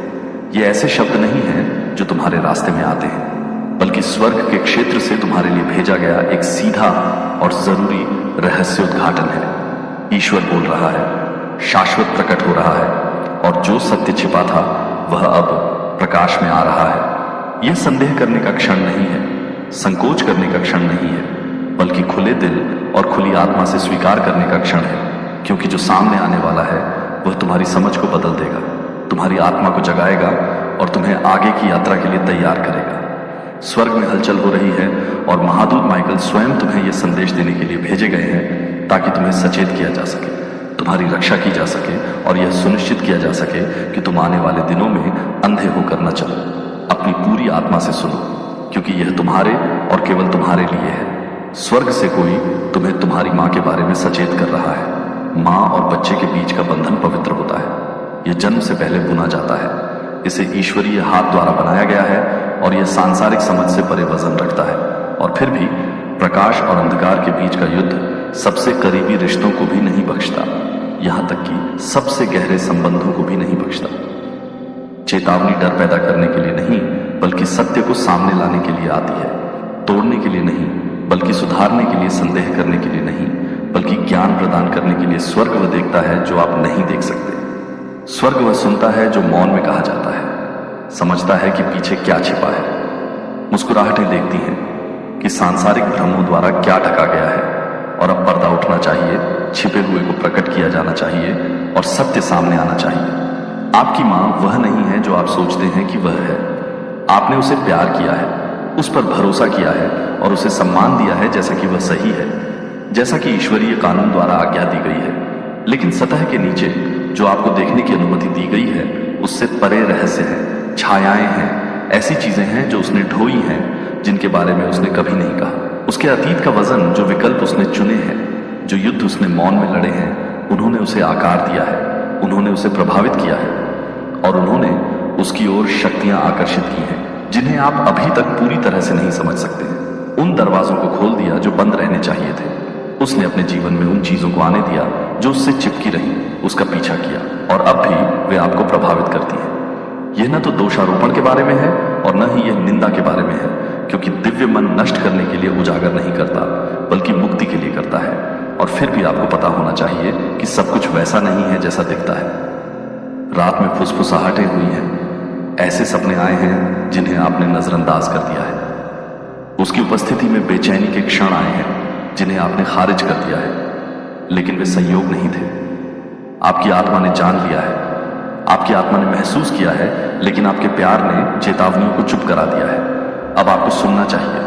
यह ऐसे शब्द नहीं है जो तुम्हारे रास्ते में आते हैं, बल्कि स्वर्ग के क्षेत्र से तुम्हारे लिए भेजा गया एक सीधा और जरूरी रहस्योद्घाटन है। ईश्वर बोल रहा है, शाश्वत प्रकट हो रहा है, और जो सत्य छिपा था वह अब प्रकाश में आ रहा है। यह संदेह करने का क्षण नहीं है, संकोच करने का क्षण नहीं है, बल्कि खुले दिल और खुली आत्मा से स्वीकार करने का क्षण है, क्योंकि जो सामने आने वाला है वह तुम्हारी समझ को बदल देगा, तुम्हारी आत्मा को जगाएगा और तुम्हें आगे की यात्रा के लिए तैयार करेगा। स्वर्ग में हलचल हो रही है, और महादूत माइकल स्वयं तुम्हें यह संदेश देने के लिए भेजे गए हैं, ताकि तुम्हें सचेत किया जा सके, तुम्हारी रक्षा की जा सके, और यह सुनिश्चित किया जा सके कि तुम आने वाले दिनों में अंधे होकर न चलो। अपनी पूरी आत्मा से सुनो, क्योंकि यह तुम्हारे और केवल तुम्हारे लिए है। स्वर्ग से कोई तुम्हें तुम्हारी मां के बारे में सचेत कर रहा है। मां और बच्चे के बीच का बंधन पवित्र होता है, यह जन्म से पहले बुना जाता है, इसे ईश्वरीय हाथ द्वारा बनाया गया है, और यह सांसारिक समझ से परे वजन रखता है। और फिर भी प्रकाश और अंधकार के बीच का युद्ध सबसे करीबी रिश्तों को भी नहीं बख्शता, यहां तक कि सबसे गहरे संबंधों को भी नहीं बख्शता। चेतावनी डर पैदा करने के लिए नहीं, बल्कि सत्य को सामने लाने के लिए आती है। तोड़ने के लिए नहीं, बल्कि सुधारने के लिए, संदेह करने के लिए नहीं, बल्कि ज्ञान प्रदान करने के लिए। स्वर्ग वह देखता है जो आप नहीं देख सकते। स्वर्ग वह सुनता है जो मौन में कहा जाता है, समझता है कि पीछे क्या छिपा है। मुस्कुराहटें देखती हैं कि सांसारिक भ्रमों द्वारा क्या ढका गया है, और अब पर्दा उठना चाहिए, छिपे हुए को प्रकट किया जाना चाहिए, और सत्य सामने आना चाहिए। आपकी मां वह नहीं है जो आप सोचते हैं कि वह है। आपने उसे प्यार किया है, उस पर भरोसा किया है, और उसे सम्मान दिया है जैसा कि वह सही है, जैसा कि ईश्वरीय कानून द्वारा आज्ञा दी गई है। लेकिन सतह के नीचे जो आपको देखने की अनुमति दी गई है, उससे परे रहस्य हैं, छायाएं हैं, ऐसी चीजें हैं जो उसने ढोई हैं, जिनके बारे में उसने कभी नहीं कहा। उसके अतीत का वजन, जो विकल्प उसने चुने हैं, जो युद्ध उसने मौन में लड़े हैं, उन्होंने उसे आकार दिया है, उन्होंने उसे प्रभावित किया है, और उन्होंने उसकी ओर शक्तियां आकर्षित की हैं, जिन्हें आप अभी तक पूरी तरह से नहीं समझ सकते। उन दरवाजों को खोल दिया जो बंद रहने चाहिए थे। उसने अपने जीवन में उन चीजों को आने दिया जो उससे चिपकी रही, उसका पीछा किया, और अब भी वे आपको प्रभावित करती हैं। यह न तो दोषारोपण के बारे में है, और न ही यह निंदा के बारे में है, क्योंकि दिव्य मन नष्ट करने के लिए उजागर नहीं करता, बल्कि मुक्ति के लिए करता है। और फिर भी आपको पता होना चाहिए कि सब कुछ वैसा नहीं है जैसा दिखता है। रात में फुसफुसाहटें हुई हैं, ऐसे सपने आए हैं जिन्हें आपने नजरअंदाज कर दिया है। उसकी उपस्थिति में बेचैनी के क्षण आए हैं जिन्हें आपने खारिज कर दिया है, लेकिन वे संयोग नहीं थे। आपकी आत्मा ने जान लिया है, आपकी आत्मा ने महसूस किया है, लेकिन आपके प्यार ने चेतावनियों को चुप करा दिया है। अब आपको सुनना चाहिए,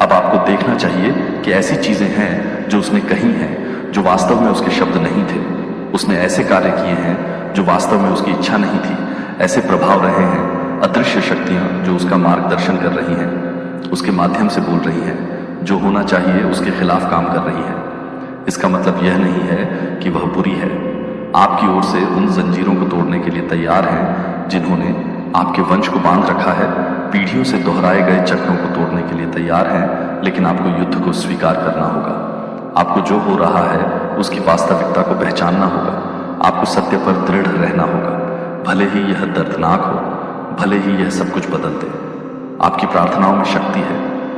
अब आपको देखना चाहिए कि ऐसी चीजें हैं जो उसने कही हैं, जो वास्तव में उसके शब्द नहीं थे। उसने ऐसे कार्य किए हैं जो वास्तव में उसकी इच्छा नहीं थी। ऐसे प्रभाव रहे हैं, अदृश्य शक्तियां जो उसका मार्गदर्शन कर रही हैं, उसके माध्यम से बोल रही हैं, जो होना चाहिए उसके खिलाफ काम कर रही है। इसका मतलब यह नहीं है कि वह बुरी है। आपकी ओर से उन जंजीरों को तोड़ने के लिए तैयार हैं जिन्होंने आपके वंश को बांध रखा है, पीढ़ियों से दोहराए गए चक्रों को तोड़ने के लिए तैयार हैं, लेकिन आपको युद्ध को स्वीकार करना होगा। आपको जो हो रहा है उसकी वास्तविकता को पहचानना होगा। आपको सत्य पर दृढ़ रहना होगा, भले ही यह दर्दनाक हो, भले ही यह सब कुछ बदल दे। आपकी प्रार्थनाओं में शक्ति है,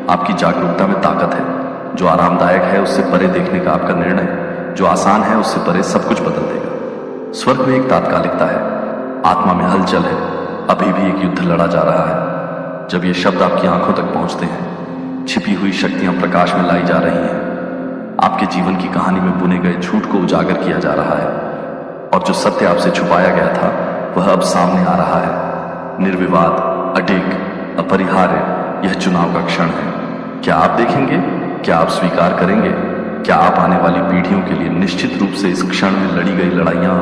आपकी जागरूकता में ताकत है। जो आरामदायक है उससे परे देखने का आपका निर्णय, जो आसान है उससे परे सब कुछ बदल देगा। स्वर्ग में एक तात्कालिकता है, आत्मा में हलचल है, अभी भी एक युद्ध लड़ा जा रहा है। जब ये शब्द आपकी आंखों तक पहुंचते हैं, छिपी हुई शक्तियां प्रकाश में लाई जा रही हैं। आपके जीवन की कहानी में बुने गए झूठ को उजागर किया जा रहा है। और जो सत्य आपसे छुपाया गया था वह अब सामने आ रहा है। निर्विवाद, अडिग, अपरिहार्य यह चुनाव का क्षण है। क्या आप देखेंगे? क्या आप स्वीकार करेंगे? क्या आप आने वाली पीढ़ियों के लिए निश्चित रूप से इस क्षण में लड़ी गई लड़ाइयां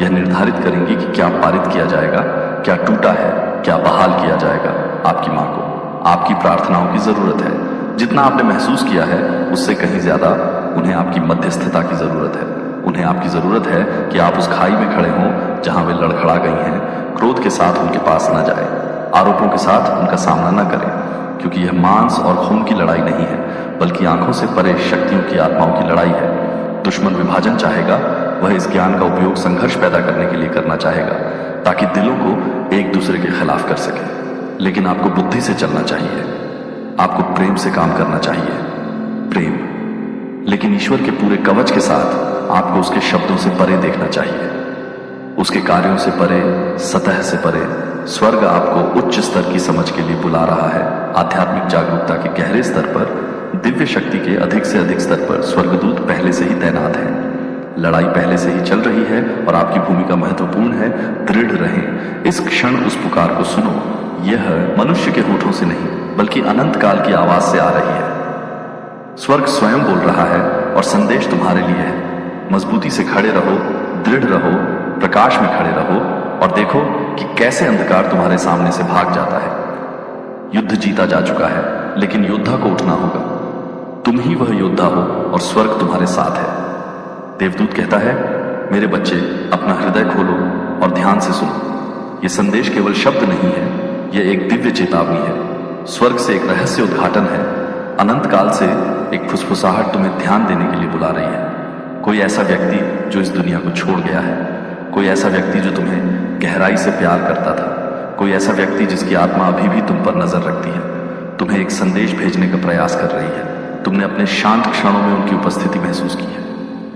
यह निर्धारित करेंगी कि क्या पारित किया जाएगा, क्या टूटा है, क्या बहाल किया जाएगा? आपकी मां को आपकी प्रार्थनाओं की जरूरत है। जितना आपने महसूस किया है उससे कहीं ज्यादा उन्हें आपकी मध्यस्थता की जरूरत है। उन्हें आपकी जरूरत है कि आप उस खाई में खड़े हों जहां वे लड़खड़ा गई हैं। क्रोध के साथ उनके पास न जाए, आरोपों के साथ उनका सामना न करें, क्योंकि यह मांस और खून की लड़ाई नहीं है, बल्कि आंखों से परे शक्तियों की आत्माओं की लड़ाई है। दुश्मन विभाजन चाहेगा, वह इस ज्ञान का उपयोग संघर्ष पैदा करने के लिए करना चाहेगा, ताकि दिलों को एक दूसरे के खिलाफ कर सके। लेकिन आपको बुद्धि से चलना चाहिए, आपको प्रेम से काम करना चाहिए। प्रेम, लेकिन ईश्वर के पूरे कवच के साथ आपको उसके शब्दों से परे देखना चाहिए, उसके कार्यों से परे, सतह से परे। स्वर्ग आपको उच्च स्तर की समझ के लिए बुला रहा है। आध्यात्मिक जागरूकता के गहरे स्तर पर, दिव्य शक्ति के अधिक से अधिक स्तर पर स्वर्गदूत पहले से ही तैनात हैं। लड़ाई पहले से ही चल रही है और आपकी भूमिका महत्वपूर्ण है। दृढ़ रहें। इस क्षण उस पुकार को सुनो। यह मनुष्य के होठों से नहीं, बल्कि अनंत काल की आवाज से आ रही है। स्वर्ग स्वयं बोल रहा है और संदेश तुम्हारे लिए है। मजबूती से खड़े रहो, दृढ़ रहो, प्रकाश में खड़े रहो और देखो कि कैसे अंधकार तुम्हारे सामने से भाग जाता है। युद्ध जीता जा चुका है, लेकिन योद्धा को उठना होगा। तुम ही वह योद्धा हो और स्वर्ग तुम्हारे साथ है। देवदूत कहता है, मेरे बच्चे अपना हृदय खोलो और ध्यान से सुनो। यह संदेश केवल शब्द नहीं है, यह एक दिव्य चेतावनी है। स्वर्ग से एक रहस्य उद्घाटन है। अनंत काल से एक फुसफुसाहट तुम्हें ध्यान देने के लिए बुला रही है। कोई ऐसा व्यक्ति जो इस दुनिया को छोड़ गया है, कोई ऐसा व्यक्ति जो तुम्हें गहराई से प्यार करता था, कोई ऐसा व्यक्ति जिसकी आत्मा अभी भी तुम पर नजर रखती है, तुम्हें एक संदेश भेजने का प्रयास कर रही है। तुमने अपने शांत क्षणों में उनकी उपस्थिति महसूस की है।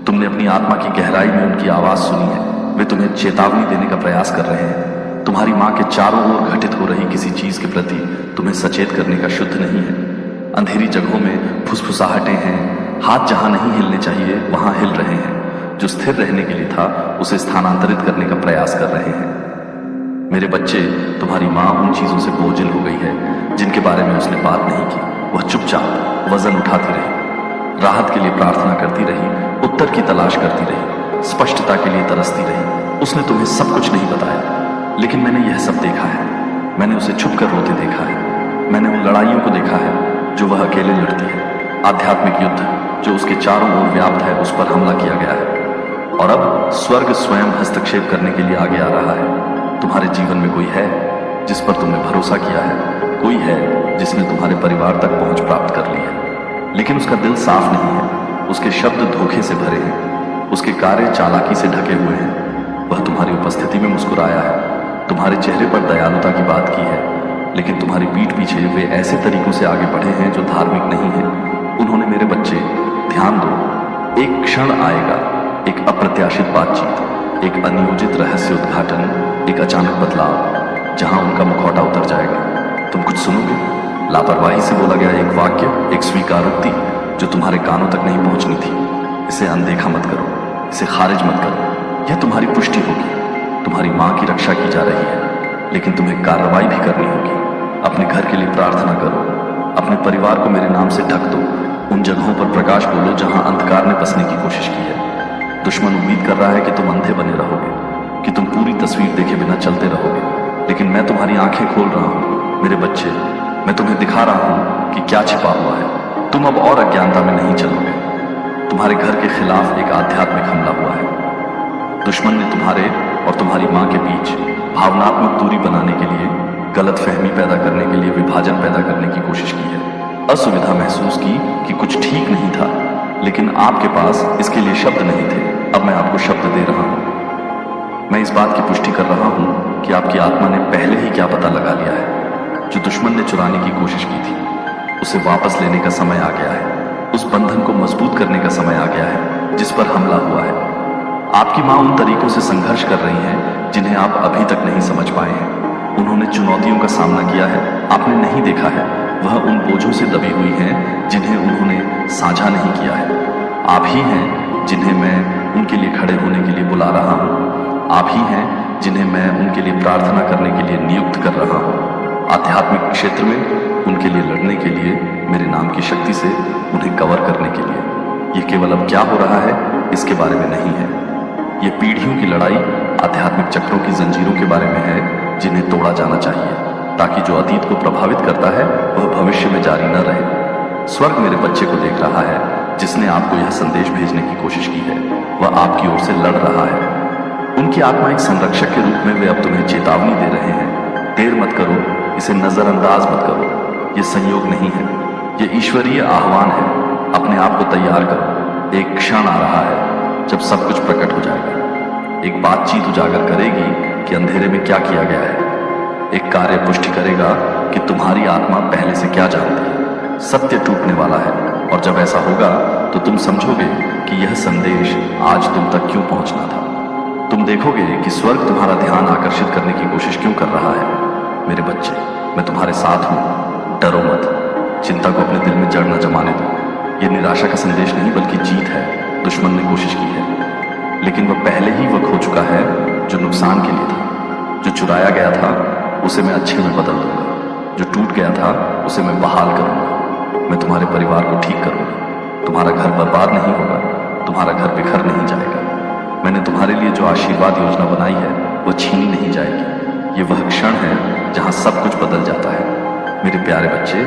तुमने अपनी आत्मा की गहराई में उनकी आवाज सुनी है। वे तुम्हें चेतावनी देने का प्रयास कर रहे हैं। तुम्हारी मां के चारों ओर घटित हो रही किसी चीज के प्रति तुम्हें सचेत करने का शुद्ध नहीं है। अंधेरी जगहों में फुसफुसाहटें हैं। हाथ जहां नहीं हिलने चाहिए वहां हिल रहे हैं। जो स्थिर रहने के लिए था उसे स्थानांतरित करने का प्रयास कर रहे हैं। मेरे बच्चे, तुम्हारी मां उन चीजों से बोझिल हो गई है जिनके बारे में उसने बात नहीं की। वह चुपचाप वजन उठाती रही, राहत के लिए प्रार्थना करती रही, उत्तर की तलाश करती रही, स्पष्टता के लिए तरसती रही। उसने तुम्हें सब कुछ नहीं बताया, लेकिन मैंने यह सब देखा है। मैंने उसे छुप कर रोते देखा है। मैंने उन लड़ाइयों को देखा है जो वह अकेले लड़ती है। आध्यात्मिक युद्ध जो उसके चारों ओर व्याप्त है, उस पर हमला किया गया है। और अब स्वर्ग स्वयं हस्तक्षेप करने के लिए आगे आ रहा है। तुम्हारे जीवन में कोई है जिस पर तुमने भरोसा किया है, कोई है जिसने तुम्हारे परिवार तक पहुंच प्राप्त कर ली है, लेकिन उसका दिल साफ नहीं है। उसके शब्द धोखे से भरे हैं, उसके कार्य चालाकी से ढके हुए हैं। वह तुम्हारी उपस्थिति में मुस्कुराया है, तुम्हारे चेहरे पर दयालुता की बात की है, लेकिन तुम्हारी पीठ पीछे वे ऐसे तरीकों से आगे बढ़े हैं जो धार्मिक नहीं है। उन्होंने, मेरे बच्चे ध्यान दो, एक क्षण आएगा, एक अप्रत्याशित बातचीत, एक अनियोजित रहस्य उद्घाटन, एक अचानक बदलाव, जहां उनका मुखौटा उतर जाएगा। तुम कुछ सुनोगे। लापरवाही से बोला गया एक वाक्य, एक स्वीकारोक्ति जो तुम्हारे कानों तक नहीं पहुंचनी थी। इसे अनदेखा मत करो, इसे खारिज मत करो। यह तुम्हारी पुष्टि होगी। तुम्हारी मां की रक्षा की जा रही है, लेकिन तुम्हें कार्रवाई भी करनी होगी। अपने घर के लिए प्रार्थना करो। अपने परिवार को मेरे नाम से ढक दो। उन जगहों पर प्रकाश बोलो जहां अंधकार ने बसने की कोशिश की है। दुश्मन उम्मीद कर रहा है कि तुम अंधे बने रहोगे, कि तुम पूरी तस्वीर देखे बिना चलते रहोगे, लेकिन मैं तुम्हारी आंखें खोल रहा हूं। मेरे बच्चे, मैं तुम्हें दिखा रहा हूं कि क्या छिपा हुआ है। तुम अब और अज्ञानता में नहीं चलोगे। तुम्हारे घर के खिलाफ एक आध्यात्मिक हमला हुआ है। दुश्मन ने तुम्हारे और तुम्हारी मां के बीच भावनात्मक दूरी बनाने के लिए, गलतफहमी पैदा करने के लिए, विभाजन पैदा करने की कोशिश की है। असुविधा महसूस की कि कुछ ठीक नहीं था, लेकिन आपके पास इसके लिए शब्द नहीं थे। अब मैं आपको शब्द दे रहा हूं। मैं इस बात की पुष्टि कर रहा हूं कि आपकी आत्मा ने पहले ही क्या पता लगा लिया है। जो दुश्मन ने चुराने की कोशिश की थी, उसे वापस लेने का समय आ गया है। उस बंधन को मजबूत करने का समय आ गया है जिस पर हमला हुआ है। आपकी मां उन तरीकों से संघर्ष कर रही हैं जिन्हें आप अभी तक नहीं समझ पाए हैं। उन्होंने चुनौतियों का सामना किया है, आपने नहीं देखा है। वह उन बोझों से दबी हुई हैं जिन्हें उन्होंने साझा नहीं किया है। आप ही हैं जिन्हें मैं उनके लिए खड़े होने के लिए बुला रहा हूँ। आप ही हैं जिन्हें मैं उनके लिए प्रार्थना करने के लिए नियुक्त कर रहा हूँ। आध्यात्मिक क्षेत्र में उनके लिए लड़ने के लिए, मेरे नाम की शक्ति से उन्हें कवर करने के लिए। ये केवल अब क्या हो रहा है इसके बारे में नहीं है। ये पीढ़ियों की लड़ाई आध्यात्मिक चक्रों की जंजीरों के बारे में है जिन्हें तोड़ा जाना चाहिए, ताकि जो अतीत को प्रभावित करता है वह भविष्य में जारी न रहे। स्वर्ग मेरे बच्चे को देख रहा है जिसने आपको यह संदेश भेजने की कोशिश की है। वह आपकी ओर से लड़ रहा है। उनकी आत्मा एक संरक्षक के रूप में वे अब तुम्हें चेतावनी दे रहे हैं। देर मत करो, इसे नजरअंदाज मत करो। यह संयोग नहीं है, यह ईश्वरीय आह्वान है। अपने आप को तैयार करो। एक क्षण आ रहा है जब सब कुछ प्रकट हो जाएगा। एक बातचीत उजागर करेगी कि अंधेरे में क्या किया गया है। एक कार्य पुष्टि करेगा कि तुम्हारी आत्मा पहले से क्या जानती है। सत्य टूटने वाला है, और जब ऐसा होगा तो तुम समझोगे कि यह संदेश आज तुम तक क्यों पहुंचना था। तुम देखोगे कि स्वर्ग तुम्हारा ध्यान आकर्षित करने की कोशिश क्यों कर रहा है। मेरे बच्चे, मैं तुम्हारे साथ हूं। डरो मत। चिंता को अपने दिल में जड़ न जमाने दो। यह निराशा का संदेश नहीं बल्कि जीत है। दुश्मन ने कोशिश की है, लेकिन वह पहले ही वह खो चुका है जो नुकसान के लिए था। जो चुराया गया था उसे मैं अच्छे में बदल दूंगा। जो टूट गया था उसे मैं बहाल करूंगा। मैं तुम्हारे परिवार को ठीक करूंगा। तुम्हारा घर बर्बाद नहीं होगा, तुम्हारा घर बिखर नहीं जाएगा। मैंने तुम्हारे लिए जो आशीर्वाद योजना बनाई है वह छीनी नहीं जाएगी। ये वह क्षण है जहां सब कुछ बदल जाता है। मेरे प्यारे बच्चे,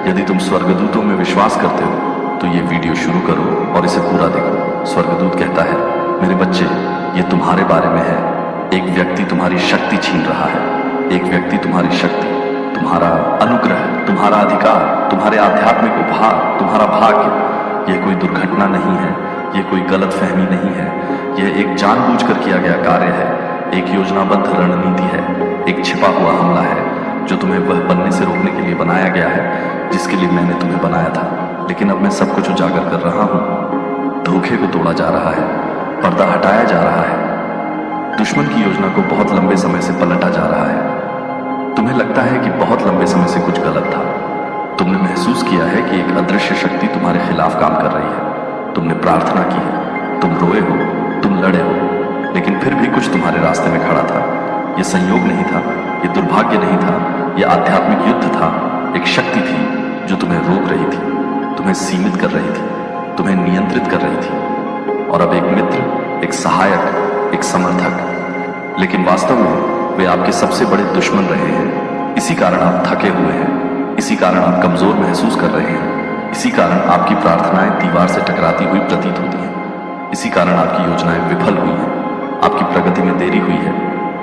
यदि तुम स्वर्गदूतों में विश्वास करते हो तो ये वीडियो शुरू करो और इसे पूरा देखो। स्वर्गदूत कहता है, मेरे बच्चे, ये तुम्हारे बारे में है। एक व्यक्ति तुम्हारी शक्ति छीन रहा है। एक व्यक्ति तुम्हारी शक्ति, तुम्हारा अनुग्रह, तुम्हारा अधिकार, तुम्हारे आध्यात्मिक उपहार, तुम्हारा भाग्य। यह कोई दुर्घटना नहीं है, यह कोई गलत फहमी नहीं है। यह एक जानबूझकर किया गया कार्य है, एक योजनाबद्ध रणनीति है, एक छिपा हुआ हमला है जो तुम्हें वह बनने से रोकने के लिए बनाया गया है जिसके लिए मैंने तुम्हें बनाया था। लेकिन अब मैं सब कुछ उजागर कर रहा हूं। धोखे को तोड़ा जा रहा है, पर्दा हटाया जा रहा है। दुश्मन की योजना को बहुत लंबे समय से पलटा जा रहा है। तुम्हें लगता है कि बहुत लंबे समय से कुछ गलत था। तुमने महसूस किया है कि एक अदृश्य शक्ति तुम्हारे खिलाफ काम कर रही है। तुमने प्रार्थना की है, तुम रोए हो, तुम लड़े हो, लेकिन फिर भी कुछ तुम्हारे रास्ते में खड़ा था। यह संयोग नहीं था, यह दुर्भाग्य नहीं था, यह आध्यात्मिक युद्ध था। एक शक्ति थी जो तुम्हें रोक रही थी, तुम्हें सीमित कर रही थी, तुम्हें नियंत्रित कर रही थी। और अब एक मित्र, एक सहायक, एक समर्थक, लेकिन वास्तव में वे आपके सबसे बड़े दुश्मन रहे हैं। इसी कारण आप थके हुए हैं, इसी कारण आप कमजोर महसूस कर रहे हैं, इसी कारण आपकी प्रार्थनाएं दीवार से टकराती हुई प्रतीत होती हैं, इसी कारण आपकी योजनाएं विफल हुई हैं, आपकी प्रगति में देरी हुई है।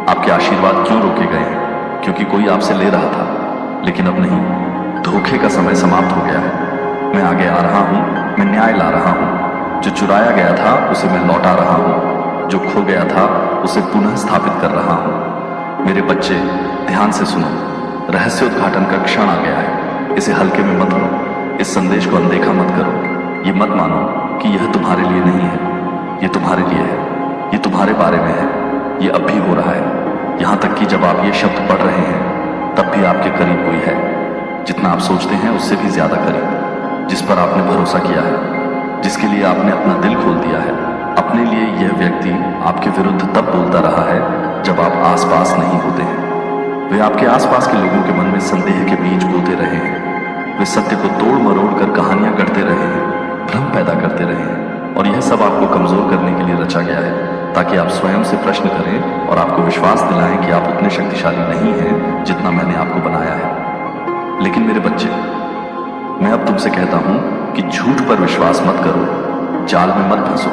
आपके आशीर्वाद क्यों रोके गए हैं? क्योंकि कोई आपसे ले रहा था, लेकिन अब नहीं। धोखे का समय समाप्त हो गया है। मैं आगे आ रहा हूं, मैं न्याय ला रहा हूं। जो चुराया गया था उसे मैं लौटा रहा हूं, जो खो गया था उसे पुनः स्थापित कर रहा हूं। मेरे बच्चे, ध्यान से सुनो। रहस्य उद्घाटन का क्षण आ गया है। इसे हल्के में मत लो, इस संदेश को अनदेखा मत करो। ये मत मानो कि यह तुम्हारे लिए नहीं है, यह तुम्हारे लिए है, यह तुम्हारे बारे में है, यह अब भी हो रहा है। यहां तक कि जब आप ये शब्द पढ़ रहे हैं तब भी आपके करीब कोई है, जितना आप सोचते हैं उससे भी ज्यादा करीब, जिस पर आपने भरोसा किया है, जिसके लिए आपने अपना दिल खोल दिया है। अपने लिए यह व्यक्ति आपके विरुद्ध तब बोलता रहा है जब आप आसपास नहीं होते हैं। वे आपके आसपास के लोगों के मन में संदेह के बीज बोते रहे हैं। वे सत्य को तोड़ मरोड़ कर कहानियां गढ़ते रहे हैं, भ्रम पैदा करते रहे हैं, और यह सब आपको कमजोर करने के लिए रचा गया है, ताकि आप स्वयं से प्रश्न करें और आपको विश्वास दिलाएं कि आप उतने शक्तिशाली नहीं हैं जितना मैंने आपको बनाया है। लेकिन मेरे बच्चे, मैं अब तुमसे कहता हूं कि झूठ पर विश्वास मत करो, जाल में मत फंसो,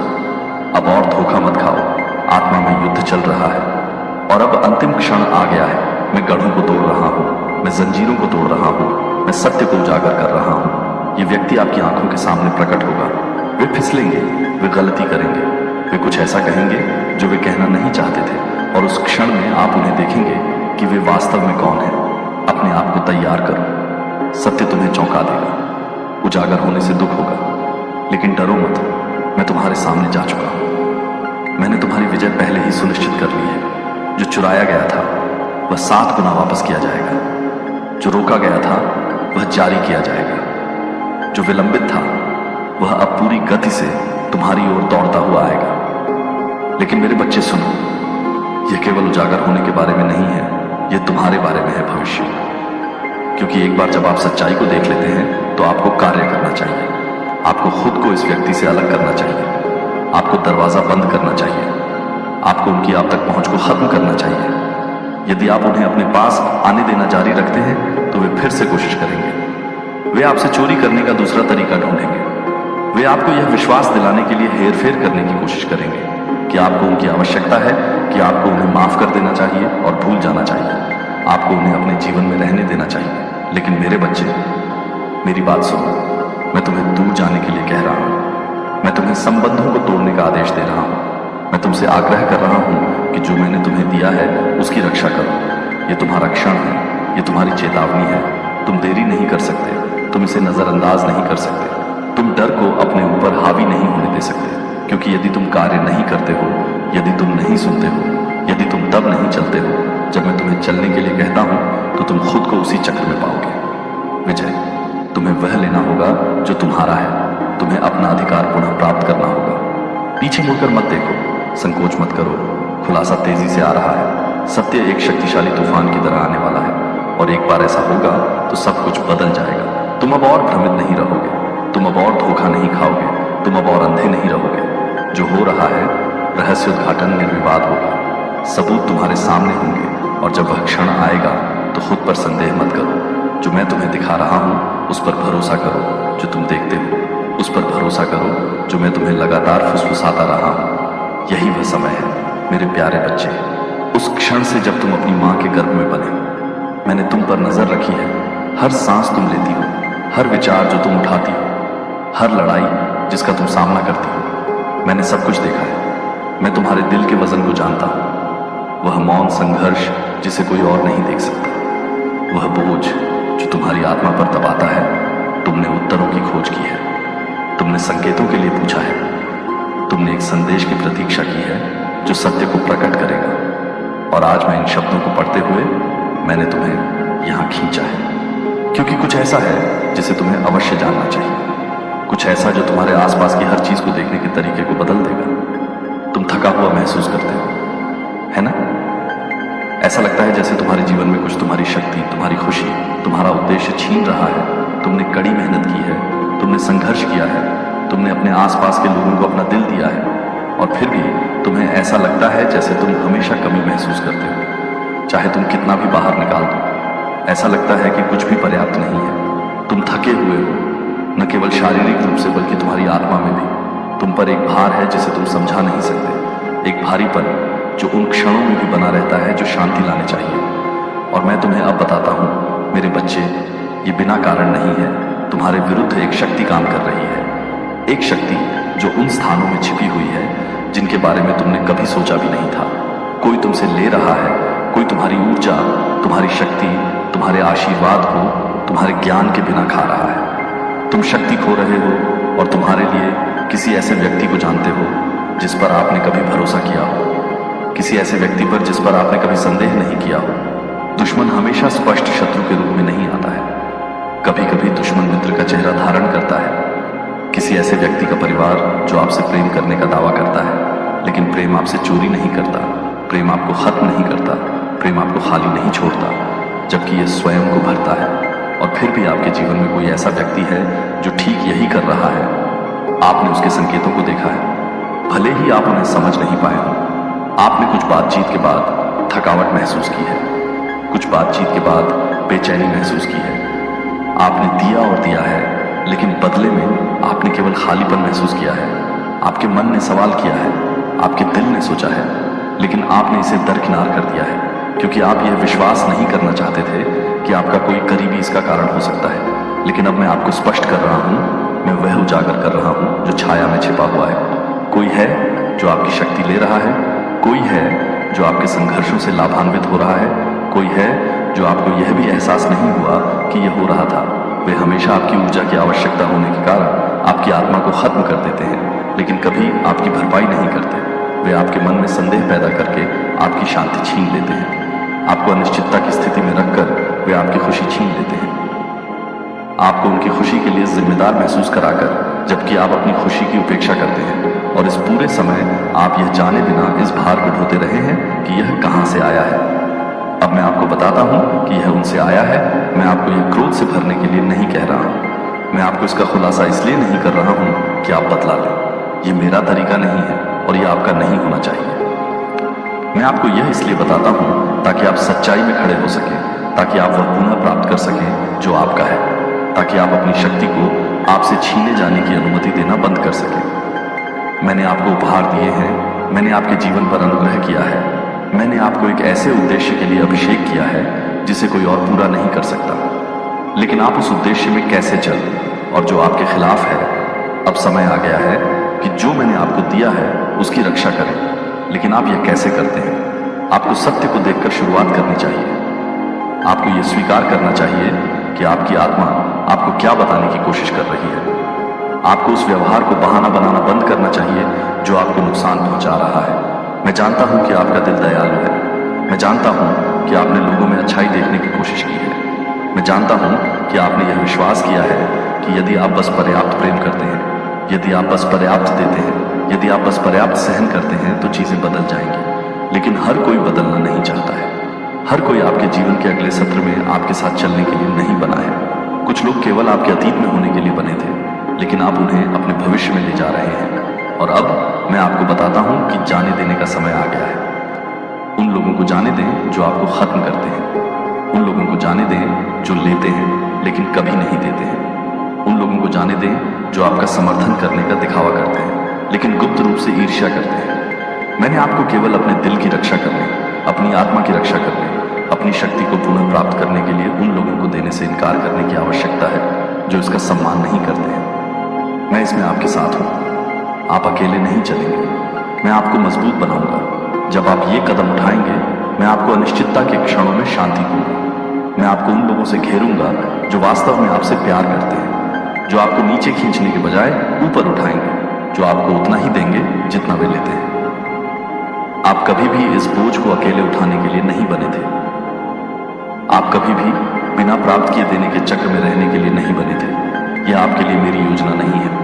अब और धोखा मत खाओ। आत्मा में युद्ध चल रहा है और अब अंतिम क्षण आ गया है। मैं गढ़ों को तोड़ रहा हूं, मैं जंजीरों को तोड़ रहा हूं, मैं सत्य को उजागर कर रहा हूं। ये व्यक्ति आपकी आंखों के सामने प्रकट होगा। वे फिसलेंगे, वे गलती करेंगे, वे कुछ ऐसा कहेंगे जो वे कहना नहीं चाहते थे, और उस क्षण में आप उन्हें देखेंगे कि वे वास्तव में कौन है। अपने आप को तैयार करो, सत्य तुम्हें चौंका देगा। उजागर होने से दुख होगा, लेकिन डरो मत, मैं तुम्हारे सामने जा चुका हूं। मैंने तुम्हारी विजय पहले ही सुनिश्चित कर ली है। जो चुराया गया था वह 7 गुना वापस किया जाएगा। जो रोका गया था वह जारी किया जाएगा। जो विलंबित था वह अब पूरी गति से तुम्हारी ओर दौड़ता हुआ आएगा। लेकिन मेरे बच्चे सुनो, यह केवल उजागर होने के बारे में नहीं है, यह तुम्हारे बारे में है भविष्य। क्योंकि एक बार जब आप सच्चाई को देख लेते हैं तो आपको कार्य करना चाहिए। आपको खुद को इस व्यक्ति से अलग करना चाहिए। आपको दरवाजा बंद करना चाहिए। आपको उनकी आप तक पहुंच को खत्म करना चाहिए। यदि आप उन्हें अपने पास आने देना जारी रखते हैं तो वे फिर से कोशिश करेंगे। वे आपसे चोरी करने का दूसरा तरीका ढूंढेंगे। वे आपको यह विश्वास दिलाने के लिए हेरफेर करने की कोशिश करेंगे कि आपको उनकी आवश्यकता है, कि आपको उन्हें माफ कर देना चाहिए और भूल जाना चाहिए। आपको उन्हें अपने जीवन में रहने देना चाहिए। लेकिन मेरे बच्चे, मेरी बात सुनो। मैं तुम्हें दूर जाने के लिए कह रहा हूं। मैं तुम्हें संबंधों को तोड़ने का आदेश दे रहा हूं। मैं तुमसे आग्रह कर रहा हूं कि जो मैंने तुम्हें दिया है उसकी रक्षा करो। ये तुम्हारा क्षण है, ये तुम्हारी चेतावनी है। तुम देरी नहीं कर सकते। तुम इसे नजरअंदाज नहीं कर सकते। तुम डर को अपने ऊपर हावी नहीं होने दे सकते। क्योंकि यदि तुम कार्य नहीं करते हो, यदि तुम नहीं सुनते हो, यदि तुम तब नहीं चलते हो जब मैं तुम्हें चलने के लिए कहता हूं, तो तुम खुद को उसी चक्र में पाओगे। विजय, तुम्हें वह लेना होगा जो तुम्हारा है। तुम्हें अपना अधिकार पुनः प्राप्त करना होगा। पीछे मुड़कर मत देखो, संकोच मत करो। खुलासा तेजी से आ रहा है। सत्य एक शक्तिशाली तूफान की तरह आने वाला है, और एक बार ऐसा होगा तो सब कुछ बदल जाएगा। तुम अब और भ्रमित नहीं रहोगे। तुम अब और धोखा नहीं खाओगे। तुम अब और अंधे नहीं रहोगे। जो हो रहा है रहस्य उद्घाटन निर्विवाद होगा। सबूत तुम्हारे सामने होंगे, और जब वह क्षण आएगा तो खुद पर संदेह मत करो। जो मैं तुम्हें दिखा रहा हूं उस पर भरोसा करो। जो तुम देखते हो उस पर भरोसा करो, जो मैं तुम्हें लगातार फुसफुसाता रहा हूं। यही वह समय है मेरे प्यारे बच्चे, उस क्षण से जब तुम अपनी मां के गर्भ में बने। मैंने तुम पर नजर रखी है। हर सांस तुम लेती हो, हर विचार जो तुम उठाती हो, हर लड़ाई जिसका तुम सामना करती हो। मैंने सब कुछ देखा है। मैं तुम्हारे दिल के वजन को जानता हूं। वह मौन संघर्ष जिसे कोई और नहीं देख सकता, वह बोझ जो तुम्हारी आत्मा पर दबाता है। तुमने उत्तरों की खोज की है। तुमने संकेतों के लिए पूछा है। तुमने एक संदेश की प्रतीक्षा की है जो सत्य को प्रकट करेगा। और आज मैं इन शब्दों को पढ़ते हुए मैंने तुम्हें यहां खींचा है, क्योंकि कुछ ऐसा है जिसे तुम्हें अवश्य जानना चाहिए। कुछ ऐसा जो तुम्हारे आसपास की हर चीज को देखने के तरीके को बदल देगा। तुम थका हुआ महसूस करते हो, है ना? ऐसा लगता है जैसे तुम्हारे जीवन में कुछ तुम्हारी शक्ति, तुम्हारी खुशी, तुम्हारा उद्देश्य छीन रहा है। तुमने कड़ी मेहनत की है। तुमने संघर्ष किया है। तुमने अपने आसपास के लोगों को अपना दिल दिया है, और फिर भी तुम्हें ऐसा लगता है जैसे तुम हमेशा कमी महसूस करते हो। चाहे तुम कितना भी बाहर निकाल दो, ऐसा लगता है कि कुछ भी पर्याप्त नहीं है। तुम थके हुए हो, न केवल शारीरिक रूप से बल्कि तुम्हारी आत्मा में भी। तुम पर एक भार है जिसे तुम समझा नहीं सकते। एक भारीपन जो उन क्षणों में भी बना रहता है जो शांति लाने चाहिए। और मैं तुम्हें अब बताता हूं मेरे बच्चे, ये बिना कारण नहीं है। तुम्हारे विरुद्ध एक शक्ति काम कर रही है। एक शक्ति जो उन स्थानों में छिपी हुई है जिनके बारे में तुमने कभी सोचा भी नहीं था। कोई तुमसे ले रहा है। कोई तुम्हारी ऊर्जा, तुम्हारी शक्ति, तुम्हारे आशीर्वाद को तुम्हारे ज्ञान के बिना खा रहा है। तुम शक्ति खो रहे हो, और तुम्हारे लिए किसी ऐसे व्यक्ति को जानते हो जिस पर आपने कभी भरोसा किया हो, किसी ऐसे व्यक्ति पर जिस पर आपने कभी संदेह नहीं किया हो। दुश्मन हमेशा स्पष्ट शत्रु के रूप में नहीं आता है। कभी कभी दुश्मन मित्र का चेहरा धारण करता है। किसी ऐसे व्यक्ति का परिवार जो आपसे प्रेम करने का दावा करता है, लेकिन प्रेम आपसे चोरी नहीं करता। प्रेम आपको खत्म नहीं करता। प्रेम आपको खाली नहीं छोड़ता, जबकि यह स्वयं को भरता है। और फिर भी आपके जीवन में कोई ऐसा व्यक्ति है जो ठीक यही कर रहा है। आपने उसके संकेतों को देखा है, भले ही आप उन्हें समझ नहीं पाए हो। आपने कुछ बातचीत के बाद थकावट महसूस की है। कुछ बातचीत के बाद बेचैनी महसूस की है। आपने दिया और दिया है, लेकिन बदले में आपने केवल खालीपन महसूस किया है। आपके मन ने सवाल किया है, आपके दिल ने सोचा है, लेकिन आपने इसे दरकिनार कर दिया है, क्योंकि आप यह विश्वास नहीं करना चाहते थे कि आपका कोई करीबी इसका कारण हो सकता है। लेकिन अब मैं आपको स्पष्ट कर रहा हूं, मैं वह उजागर कर रहा हूं जो छाया में छिपा हुआ है। कोई है जो आपकी शक्ति ले रहा है। कोई है जो आपके संघर्षों से लाभान्वित हो रहा है। कोई है जो आपको यह भी एहसास नहीं हुआ कि यह हो रहा था। वे हमेशा आपकी ऊर्जा की आवश्यकता होने के कारण आपकी आत्मा को खत्म कर देते हैं, लेकिन कभी आपकी भरपाई नहीं करते। वे आपके मन में संदेह पैदा करके आपकी शांति छीन लेते हैं। आपको अनिश्चितता की स्थिति में रखकर वे आपकी खुशी छीन लेते हैं। आपको उनकी खुशी के लिए जिम्मेदार महसूस कराकर, जबकि आप अपनी खुशी की उपेक्षा करते हैं। और इस पूरे लंबे समय आप यह जाने बिना इस भार को ढोते रहे हैं कि यह कहां से आया है। अब मैं आपको बताता हूं कि यह उनसे आया है। मैं आपको यह क्रोध से भरने के लिए नहीं कह रहा हूं। मैं आपको इसका खुलासा इसलिए नहीं कर रहा हूं कि आप बतला लें। यह मेरा तरीका नहीं है और यह आपका नहीं होना चाहिए। मैं आपको यह इसलिए बताता हूं ताकि आप सच्चाई में खड़े हो सकें, ताकि आप वह पुनः प्राप्त कर सकें जो आपका है, ताकि आप अपनी शक्ति को आपसे छीने जाने की अनुमति देना बंद कर सकें। मैंने आपको उपहार दिए हैं, मैंने आपके जीवन पर अनुग्रह किया है, मैंने आपको एक ऐसे उद्देश्य के लिए अभिषेक किया है जिसे कोई और पूरा नहीं कर सकता। लेकिन आप उस उद्देश्य में कैसे चल और जो आपके खिलाफ है, अब समय आ गया है कि जो मैंने आपको दिया है उसकी रक्षा करें। लेकिन आप यह कैसे करते हैं? आपको सत्य को देखकर शुरुआत करनी चाहिए। आपको यह स्वीकार करना चाहिए कि आपकी आत्मा आपको क्या बताने की कोशिश कर रही है। आपको उस व्यवहार को बहाना बनाना बंद करना चाहिए जो आपको नुकसान पहुंचा रहा है। मैं जानता हूं कि आपका दिल दयालु है। मैं जानता हूं कि आपने लोगों में अच्छाई देखने की कोशिश की है। मैं जानता हूं कि आपने यह विश्वास किया है कि यदि आप बस पर्याप्त प्रेम करते हैं, यदि आप बस पर्याप्त देते हैं, यदि आप बस पर्याप्त सहन करते हैं तो चीजें बदल जाएंगी। लेकिन हर कोई बदलना नहीं चाहता है। हर कोई आपके जीवन के अगले सत्र में आपके साथ चलने के लिए नहीं बना है। कुछ लोग केवल आपके अतीत में होने के लिए बने थे, लेकिन आप उन्हें अपने भविष्य में ले जा रहे हैं। और अब मैं आपको बताता हूं कि जाने देने का समय आ गया है। उन लोगों को जाने दें जो आपको खत्म करते हैं। उन लोगों को जाने दें जो लेते हैं लेकिन कभी नहीं देते हैं। उन लोगों को जाने दें जो आपका समर्थन करने का दिखावा करते हैं लेकिन गुप्त रूप से ईर्ष्या करते हैं। मैंने आपको केवल अपने दिल की रक्षा करने, अपनी आत्मा की रक्षा करने, अपनी शक्ति को पुनः प्राप्त करने के लिए उन लोगों को देने से इनकार करने की आवश्यकता है जो इसका सम्मान नहीं करते हैं। मैं इसमें आपके साथ हूं। आप अकेले नहीं चलेंगे। मैं आपको मजबूत बनाऊंगा। जब आप ये कदम उठाएंगे, मैं आपको अनिश्चितता के क्षणों में शांति दूंगा। मैं आपको उन लोगों से घेरूंगा जो वास्तव में आपसे प्यार करते हैं, जो आपको नीचे खींचने के बजाय ऊपर उठाएंगे, जो आपको उतना ही देंगे जितना वे लेते हैं। आप कभी भी इस बोझ को अकेले उठाने के लिए नहीं बने थे। आप कभी भी बिना प्राप्त किए देने के चक्र में रहने के लिए नहीं बने थे। यह आपके लिए मेरी योजना नहीं है।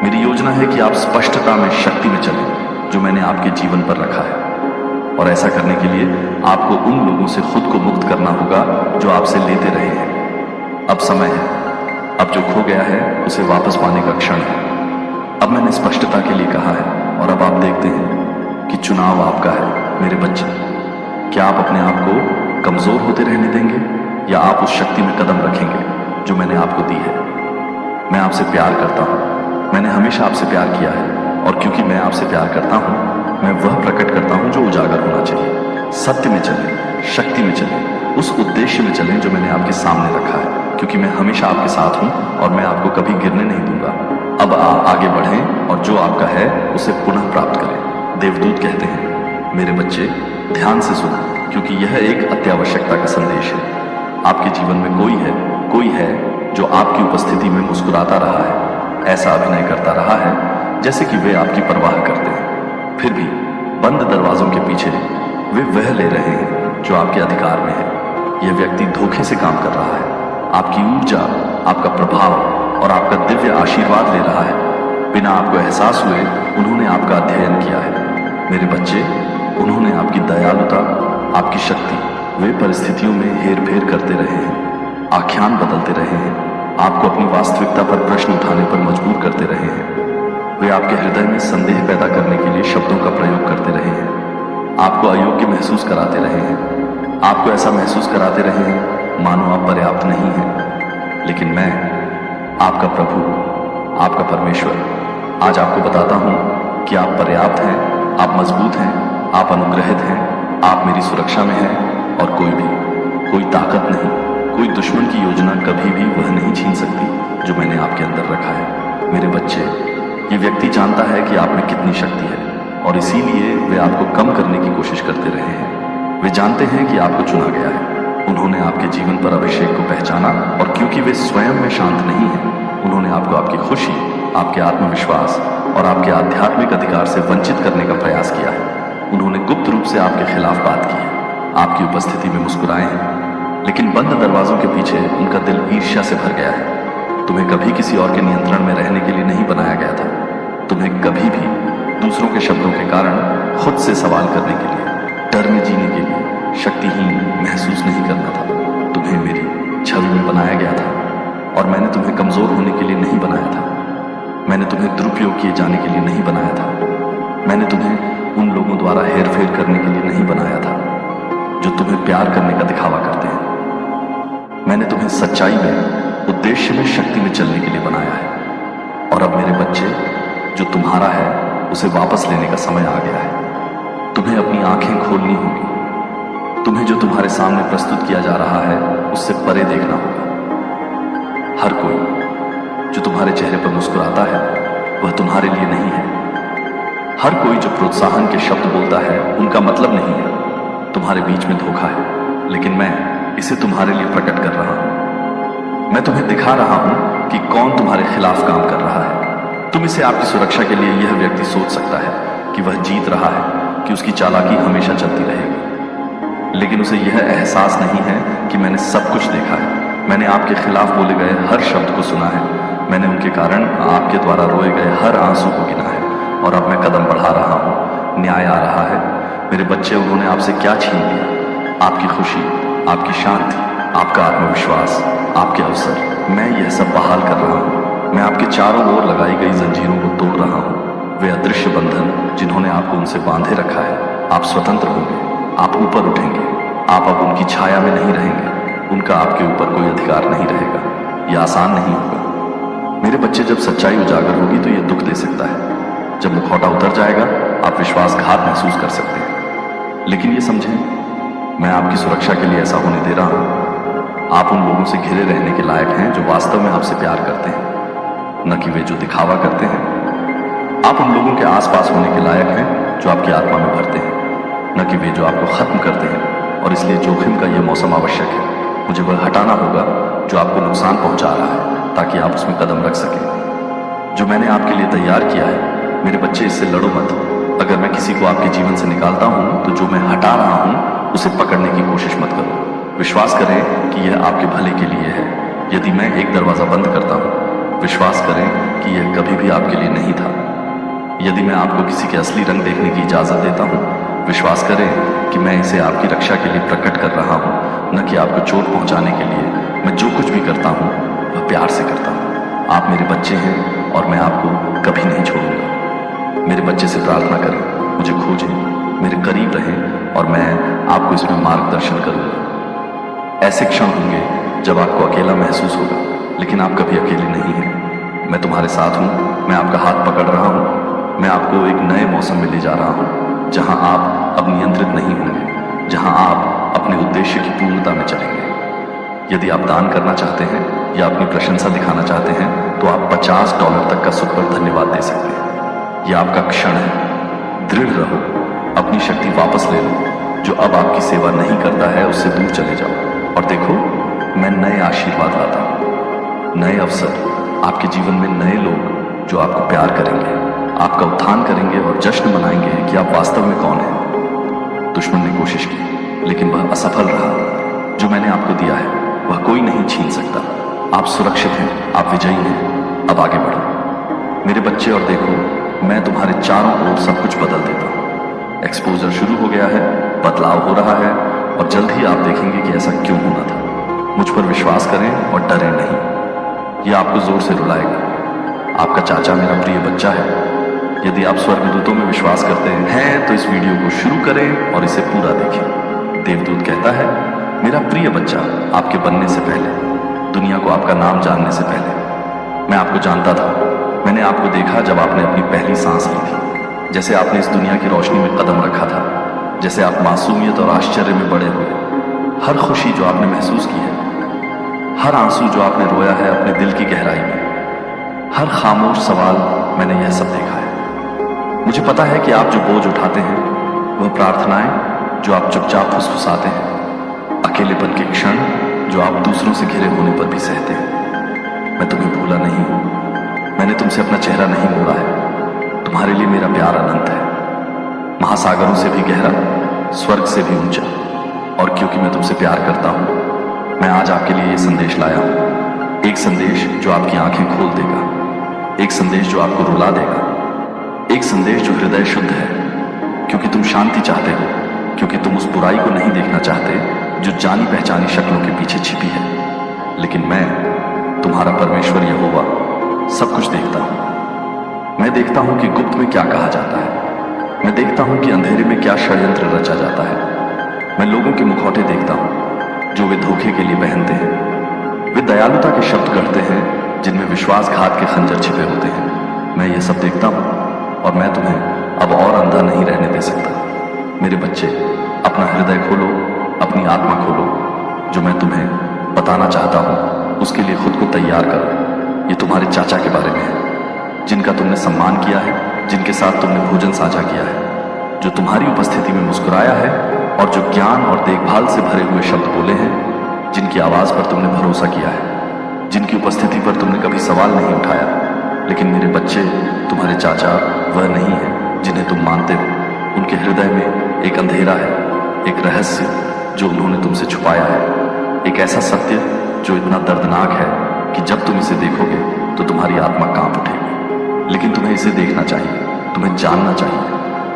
मेरी योजना है कि आप स्पष्टता में, शक्ति में चलें जो मैंने आपके जीवन पर रखा है। और ऐसा करने के लिए आपको उन लोगों से खुद को मुक्त करना होगा जो आपसे लेते रहे हैं। अब समय है। अब जो खो गया है उसे वापस पाने का क्षण है। अब मैंने स्पष्टता के लिए कहा है और अब आप देखते हैं कि चुनाव आपका है मेरे बच्चे। क्या आप अपने आप को कमजोर होते रहने देंगे या आप उस शक्ति में कदम रखेंगे जो मैंने आपको दी है? मैं आपसे प्यार करता हूं। मैंने हमेशा आपसे प्यार किया है और क्योंकि मैं आपसे प्यार करता हूं, मैं वह प्रकट करता हूं जो उजागर होना चाहिए। सत्य में चलें, शक्ति में चलें, उस उद्देश्य में चलें जो मैंने आपके सामने रखा है, क्योंकि मैं हमेशा आपके साथ हूं और मैं आपको कभी गिरने नहीं दूंगा। अब आगे बढ़ें और जो आपका है उसे पुनः प्राप्त करें। देवदूत कहते हैं, मेरे बच्चे ध्यान से सुनो, क्योंकि यह एक अत्यावश्यकता का संदेश है। आपके जीवन में कोई है जो आपकी उपस्थिति में मुस्कुराता रहा है, ऐसा अभिनय करता रहा है जैसे कि वे आपकी परवाह करते हैं। फिर भी बंद दरवाजों के पीछे वे वह ले रहे हैं जो आपके अधिकार में है। यह व्यक्ति धोखे से काम कर रहा है। आपकी ऊर्जा, आपका प्रभाव और आपका दिव्य आशीर्वाद ले रहा है। बिना आपको एहसास हुए उन्होंने आपका अध्ययन किया है। मेरे बच्चे, उन्होंने आपकी दयालुता, आपकी शक्ति, वे परिस्थितियों में हेर फेर करते रहे हैं, आख्यान बदलते रहे हैं, आपको अपनी वास्तविकता पर प्रश्न उठाने पर मजबूर करते रहे हैं। वे आपके हृदय में संदेह पैदा करने के लिए शब्दों का प्रयोग करते रहे हैं, आपको अयोग्य महसूस कराते रहे हैं, आपको ऐसा महसूस कराते रहे हैं मानो आप पर्याप्त नहीं हैं। लेकिन मैं, आपका प्रभु, आपका परमेश्वर, आज आपको बताता हूं कि आप पर्याप्त हैं, आप मजबूत हैं, आप अनुग्रहित हैं, आप मेरी सुरक्षा में हैं और कोई ताकत नहीं, कोई दुश्मन की योजना कभी भी वह नहीं छीन सकती जो मैंने आपके अंदर रखा है। मेरे बच्चे, ये व्यक्ति जानता है कि आप में कितनी शक्ति है और इसीलिए वे आपको कम करने की कोशिश करते रहे हैं। वे जानते हैं कि आपको चुना गया है। उन्होंने आपके जीवन पर अभिषेक को पहचाना और क्योंकि वे स्वयं में शांत नहीं हैं, उन्होंने आपको आपकी खुशी, आपके आत्मविश्वास और आपके आध्यात्मिक अधिकार से वंचित करने का प्रयास किया है। उन्होंने गुप्त रूप से आपके खिलाफ बात की है, आपकी उपस्थिति में मुस्कुराए हैं, लेकिन बंद दरवाजों के पीछे उनका दिल ईर्ष्या से भर गया है। तुम्हें कभी किसी और के नियंत्रण में रहने के लिए नहीं बनाया गया था। तुम्हें कभी भी दूसरों के शब्दों के कारण खुद से सवाल करने के लिए, डर में जीने के लिए शक्तिहीन महसूस नहीं करना था। तुम्हें मेरी छवि में बनाया गया था और मैंने तुम्हें कमजोर होने के लिए नहीं बनाया था। मैंने तुम्हें दुरुपयोग किए जाने के लिए नहीं बनाया था। मैंने तुम्हें उन लोगों द्वारा हेरफेर करने के लिए नहीं बनाया था जो तुम्हें प्यार करने का दिखावा करते हैं। मैंने तुम्हें सच्चाई में, उद्देश्य में, शक्ति में चलने के लिए बनाया है। और अब मेरे बच्चे, जो तुम्हारा है उसे वापस लेने का समय आ गया है। तुम्हें अपनी आंखें खोलनी होगी। तुम्हें जो तुम्हारे सामने प्रस्तुत किया जा रहा है उससे परे देखना होगा। हर कोई जो तुम्हारे चेहरे पर मुस्कुराता है वह तुम्हारे लिए नहीं है। हर कोई जो प्रोत्साहन के शब्द बोलता है उनका मतलब नहीं है। तुम्हारे बीच में धोखा है, लेकिन मैं इसे तुम्हारे लिए प्रकट कर रहा हूं। मैं तुम्हें दिखा रहा हूं कि कौन तुम्हारे खिलाफ काम कर रहा है। तुम इसे आपकी सुरक्षा के लिए यह व्यक्ति सोच सकता है कि वह जीत रहा है, कि उसकी चालाकी हमेशा चलती रहेगी, लेकिन उसे यह एहसास नहीं है कि मैंने सब कुछ देखा है। मैंने आपके खिलाफ बोले गए हर शब्द को सुना है। मैंने उनके कारण आपके द्वारा रोए गए हर आंसू को गिना है। और अब मैं कदम बढ़ा रहा हूं। न्याय आ रहा है। मेरे बच्चे, उन्होंने आपसे क्या छीन लिया? आपकी खुशी, आपकी शांति, आपका आत्मविश्वास, आपके अवसर। मैं यह सब बहाल कर रहा हूं। मैं आपके चारों ओर लगाई गई जंजीरों को तोड़ रहा हूं। वे अदृश्य बंधन जिन्होंने आपको उनसे बांधे रखा है, आप स्वतंत्र होंगे। आप ऊपर उठेंगे। आप अब उनकी छाया में नहीं रहेंगे। उनका आपके ऊपर कोई अधिकार नहीं रहेगा। यह आसान नहीं होगा। मेरे बच्चे, जब सच्चाई उजागर होगी तो यह दुख दे सकता है। जब मुखौटा उतर जाएगा आप विश्वासघात महसूस कर सकते हैं। लेकिन ये समझें, मैं आपकी सुरक्षा के लिए ऐसा होने दे रहा हूं। आप उन लोगों से घिरे रहने के लायक हैं जो वास्तव में आपसे प्यार करते हैं, न कि वे जो दिखावा करते हैं। आप उन लोगों के आसपास होने के लायक हैं जो आपकी आत्मा में भरते हैं, न कि वे जो आपको खत्म करते हैं। और इसलिए जोखिम का यह मौसम आवश्यक है। मुझे वह हटाना होगा जो आपको नुकसान पहुंचा रहा है, ताकि आप उसमें कदम रख सकें। जो मैंने आपके लिए तैयार किया है, मेरे बच्चे, इससे लड़ो मत। अगर मैं किसी को आपके जीवन से निकालता हूं तो जो मैं हटा रहा हूं उसे पकड़ने की कोशिश मत करो। विश्वास करें कि यह आपके भले के लिए है। यदि मैं एक दरवाजा बंद करता हूं, विश्वास करें कि यह कभी भी आपके लिए नहीं था। यदि मैं आपको किसी के असली रंग देखने की इजाजत देता हूं, विश्वास करें कि मैं इसे आपकी रक्षा के लिए प्रकट कर रहा हूं, न कि आपको चोट पहुंचाने के लिए। मैं जो कुछ भी करता हूं वह प्यार से करता हूं। आप मेरे बच्चे हैं और मैं आपको कभी नहीं छोड़ूंगा। मेरे बच्चे से प्रार्थना करें, मुझे खोजें, मेरे करीब रहें और मैं आपको इसमें मार्गदर्शन करूंगा। ऐसे क्षण होंगे जब आपको अकेला महसूस होगा, लेकिन आप कभी अकेले नहीं हैं। मैं तुम्हारे साथ हूं। मैं आपका हाथ पकड़ रहा हूं। मैं आपको एक नए मौसम में ले जा रहा हूं, जहां आप अब नियंत्रित नहीं होंगे, जहां आप अपने उद्देश्य की पूर्णता में चलेंगे। यदि आप दान करना चाहते हैं या अपनी प्रशंसा दिखाना चाहते हैं तो आप $50 तक का सुपर धन्यवाद दे सकते हैं। यह आपका क्षण है। दृढ़ रहो। अपनी शक्ति वापस ले लो। जो अब आपकी सेवा नहीं करता है उससे दूर चले जाओ। और देखो, मैं नए आशीर्वाद लाता हूं, नए अवसर, आपके जीवन में नए लोग जो आपको प्यार करेंगे, आपका उत्थान करेंगे और जश्न मनाएंगे कि आप वास्तव में कौन हैं। दुश्मन ने कोशिश की, लेकिन वह असफल रहा। जो मैंने आपको दिया है वह कोई नहीं छीन सकता। आप सुरक्षित हैं। आप विजयी हैं। अब आगे बढ़ो मेरे बच्चे, और देखो, मैं तुम्हारे चारों ओर सब कुछ बदल देता हूं। एक्सपोजर शुरू हो गया है, बदलाव हो रहा है और जल्द ही आप देखेंगे कि ऐसा क्यों होना था। मुझ पर विश्वास करें और डरें नहीं। यह आपको जोर से रुलाएगा। आपका चाचा मेरा प्रिय बच्चा है। यदि आप स्वर्गदूतों में विश्वास करते हैं तो इस वीडियो को शुरू करें और इसे पूरा देखें। देवदूत कहता है, मेरा प्रिय बच्चा, आपके बनने से पहले, दुनिया को आपका नाम जानने से पहले मैं आपको जानता था। मैंने आपको देखा जब आपने अपनी पहली सांस ली थी, जैसे आपने इस दुनिया की रोशनी में कदम रखा था, जैसे आप मासूमियत और आश्चर्य में बड़े हुए। हर खुशी जो आपने महसूस की है, हर आंसू जो आपने रोया है अपने दिल की गहराई में, हर खामोश सवाल, मैंने यह सब देखा है। मुझे पता है कि आप जो बोझ उठाते हैं, वह प्रार्थनाएं जो आप चुपचाप फुसफुसाते हैं, अकेलेपन के क्षण जो आप दूसरों से घिरे होने पर भी सहते हैं। मैं तुम्हें भूला नहीं हूं। मैंने तुमसे अपना चेहरा नहीं मोड़ा है। तुम्हारे लिए मेरा प्यार अनंत है, महासागरों से भी गहरा, स्वर्ग से भी ऊंचा। और क्योंकि मैं तुमसे प्यार करता हूं, मैं आज आपके लिए यह संदेश लाया हूं। एक संदेश जो आपकी आंखें खोल देगा, एक संदेश जो आपको रुला देगा, एक एक संदेश जो हृदय शुद्ध है, क्योंकि तुम शांति चाहते हो, क्योंकि तुम उस बुराई को नहीं देखना चाहते जो जानी पहचानी शक्लों के पीछे छिपी है। लेकिन मैं, तुम्हारा परमेश्वर यहोवा, सब कुछ देखता हूं। मैं देखता हूं कि गुप्त में क्या कहा जाता है। मैं देखता हूं कि अंधेरे में क्या षड्यंत्र रचा जाता है। मैं लोगों के मुखौटे देखता हूं जो वे धोखे के लिए पहनते हैं। वे दयालुता के शब्द गढ़ते हैं जिनमें विश्वासघात के खंजर छिपे होते हैं। मैं ये सब देखता हूं और मैं तुम्हें अब और अंधा नहीं रहने दे सकता। मेरे बच्चे, अपना हृदय खोलो, अपनी आत्मा खोलो। जो मैं तुम्हें बताना चाहता हूं उसके लिए खुद को तैयार करो। ये तुम्हारे चाचा के बारे में है, जिनका तुमने सम्मान किया है, जिनके साथ तुमने भोजन साझा किया है, जो तुम्हारी उपस्थिति में मुस्कुराया है और जो ज्ञान और देखभाल से भरे हुए शब्द बोले हैं, जिनकी आवाज पर तुमने भरोसा किया है, जिनकी उपस्थिति पर तुमने कभी सवाल नहीं उठाया। लेकिन मेरे बच्चे, तुम्हारे चाचा वह नहीं है जिन्हें तुम मानते हो। उनके हृदय में एक अंधेरा है, एक रहस्य जो उन्होंने तुमसे छुपाया है, एक ऐसा सत्य जो इतना दर्दनाक है कि जब तुम इसे देखोगे तो तुम्हारी आत्मा कांप उठेगी। लेकिन तुम्हें इसे देखना चाहिए, तुम्हें जानना चाहिए,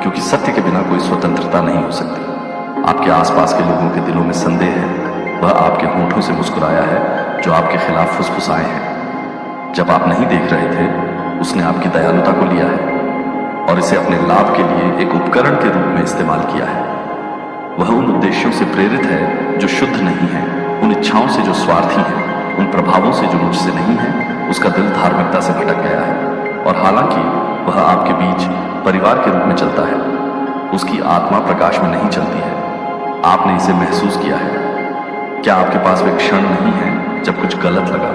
क्योंकि सत्य के बिना कोई स्वतंत्रता नहीं हो सकती। आपके आसपास के लोगों के दिलों में संदेह है। वह आपके होंठों से मुस्कुराया है जो आपके खिलाफ फुसफुसाए हैं। जब आप नहीं देख रहे थे, उसने आपकी दयालुता को लिया है और इसे अपने लाभ के लिए एक उपकरण के रूप में इस्तेमाल किया है। वह उन उद्देश्यों से प्रेरित है जो शुद्ध नहीं है, उन इच्छाओं से जो स्वार्थी है, उन प्रभावों से जो मुझसे नहीं है। उसका दिल धार्मिकता से भटक गया है और हालांकि वह आपके बीच परिवार के रूप में चलता है, उसकी आत्मा प्रकाश में नहीं चलती है। आपने इसे महसूस किया है। क्या आपके पास वे क्षण नहीं है जब कुछ गलत लगा,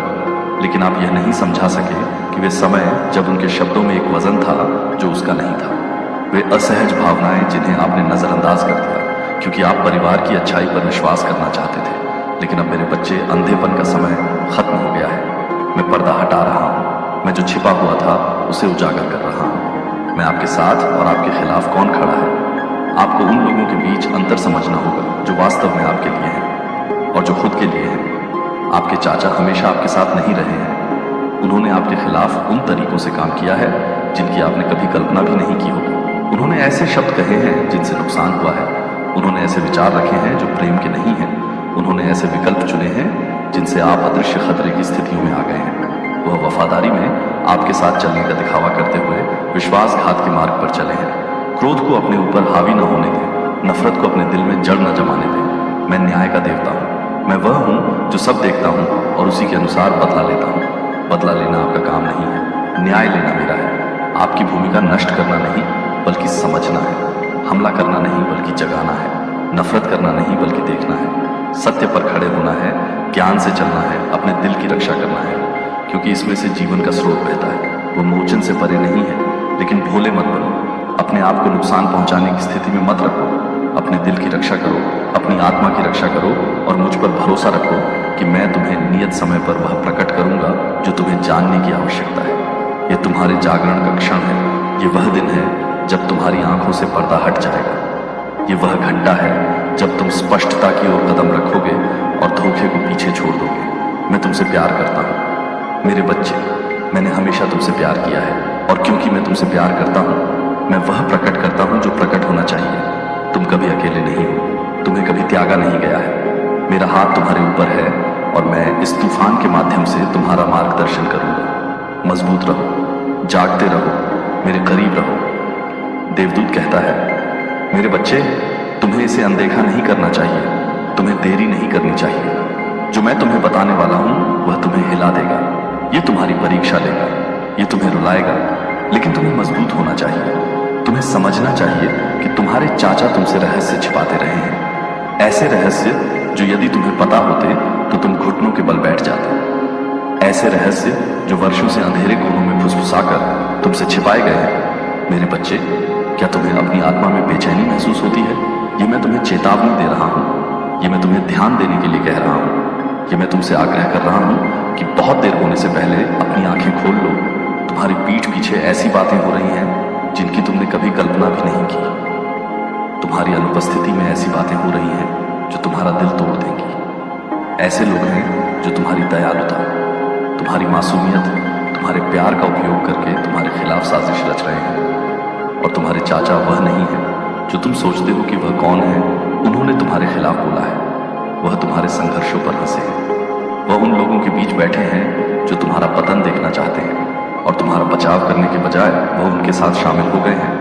लेकिन आप यह नहीं समझा सके कि वे समय जब उनके शब्दों में एक वजन था जो उसका नहीं था। वे असहज भावनाएं जिन्हें आपने नजरअंदाज कर दिया क्योंकि आप परिवार की अच्छाई पर विश्वास करना चाहते थे। लेकिन अब मेरे बच्चे, अंधेपन का समय खत्म हो गया है। मैं पर्दा हटा रहा हूं। मैं जो छिपा हुआ था उसे उजागर कर रहा हूं। मैं आपके साथ और आपके खिलाफ कौन खड़ा है। आपको उन लोगों के बीच अंतर समझना होगा जो वास्तव में आपके लिए हैं और जो खुद के लिए हैं। आपके चाचा हमेशा आपके साथ नहीं रहे हैं। उन्होंने आपके खिलाफ उन तरीकों से काम किया है जिनकी आपने कभी कल्पना भी नहीं की होगी। उन्होंने ऐसे शब्द कहे हैं जिनसे नुकसान हुआ है। उन्होंने ऐसे विचार रखे हैं जो प्रेम के नहीं हैं। उन्होंने ऐसे विकल्प चुने हैं जिनसे आप अदृश्य खतरे की स्थितियों में आ गए हैं। वह वफादारी में आपके साथ चलने का दिखावा करते हुए विश्वासघात के मार्ग पर चले हैं। क्रोध को अपने ऊपर हावी न होने दें, नफरत को अपने दिल में जड़ न जमाने दें। मैं न्याय का देवता हूँ। मैं वह हूँ जो सब देखता हूँ और उसी के अनुसार बदला लेता हूँ। बदला लेना आपका काम नहीं है, न्याय लेना मेरा है। आपकी भूमिका नष्ट करना नहीं बल्कि समझना है, हमला करना नहीं बल्कि जगाना है, नफरत करना नहीं बल्कि देखना है, सत्य पर खड़े होना है, ज्ञान से चलना है, अपने दिल की रक्षा करना है, क्योंकि इसमें से जीवन का स्रोत बहता है। वो मोचन से परे नहीं है। लेकिन भोले मत बनो, अपने आप को नुकसान पहुंचाने की स्थिति में मत रखो। अपने दिल की रक्षा करो, अपनी आत्मा की रक्षा करो और मुझ पर भरोसा रखो कि मैं तुम्हें नियत समय पर वह प्रकट करूंगा जो तुम्हें जानने की आवश्यकता है। यह तुम्हारे जागरण का क्षण है। ये वह दिन है जब तुम्हारी आंखों से पर्दा हट जाएगा। ये वह घंटा है जब तुम स्पष्टता की ओर कदम रखोगे और धोखे को पीछे छोड़ दोगे। मैं तुमसे प्यार करता हूँ मेरे बच्चे। मैंने हमेशा तुमसे प्यार किया है और क्योंकि मैं तुमसे प्यार करता हूँ, मैं वह प्रकट करता हूँ जो प्रकट होना चाहिए। तुम कभी अकेले नहीं हो, तुम्हें कभी त्यागा नहीं गया है। मेरा हाथ तुम्हारे ऊपर है और मैं इस तूफान के माध्यम से तुम्हारा मार्गदर्शन करूंगा। मजबूत रहो, जागते रहो, मेरे करीब रहो। देवदूत कहता है, मेरे बच्चे, तुम्हें इसे अनदेखा नहीं करना चाहिए, तुम्हें देरी नहीं करनी चाहिए। जो मैं तुम्हें बताने वाला हूं वह तुम्हें हिला देगा, ये तुम्हारी परीक्षा लेगा, ये तुम्हें रुलाएगा, लेकिन तुम्हें मजबूत होना चाहिए। तुम्हें समझना चाहिए कि तुम्हारे चाचा तुमसे रहस्य छिपाते रहे हैं, ऐसे रहस्य जो यदि तुम्हें पता होते तो तुम घुटनों के बल बैठ जाते। ऐसे रहस्य जो वर्षों से अंधेरे कोनों में फुसफुसाकर तुमसे छिपाए गए हैं। मेरे बच्चे, क्या तुम्हें अपनी आत्मा में बेचैनी महसूस होती है? ये मैं तुम्हें चेतावनी दे रहा हूँ, ये मैं तुम्हें ध्यान देने के लिए कह रहा हूँ, ये मैं तुमसे आग्रह कर रहा हूँ कि बहुत देर होने से पहले अपनी आंखें खोल लो। तुम्हारी पीठ पीछे ऐसी बातें हो रही हैं जिनकी तुमने कभी कल्पना भी नहीं की। तुम्हारी अनुपस्थिति में ऐसी बातें हो रही हैं जो तुम्हारा दिल तोड़ देंगी। ऐसे लोग हैं जो तुम्हारी दयालुता, तुम्हारी मासूमियत, तुम्हारे प्यार का उपयोग करके तुम्हारे खिलाफ साजिश रच रहे हैं। और तुम्हारे चाचा वह नहीं है जो तुम सोचते हो कि वह कौन है। उन्होंने तुम्हारे खिलाफ बोला है। वह तुम्हारे संघर्षों पर हंसे हैं। वह उन लोगों के बीच बैठे हैं जो तुम्हारा पतन देखना चाहते हैं, और तुम्हारा बचाव करने के बजाय वह उनके साथ शामिल हो गए हैं।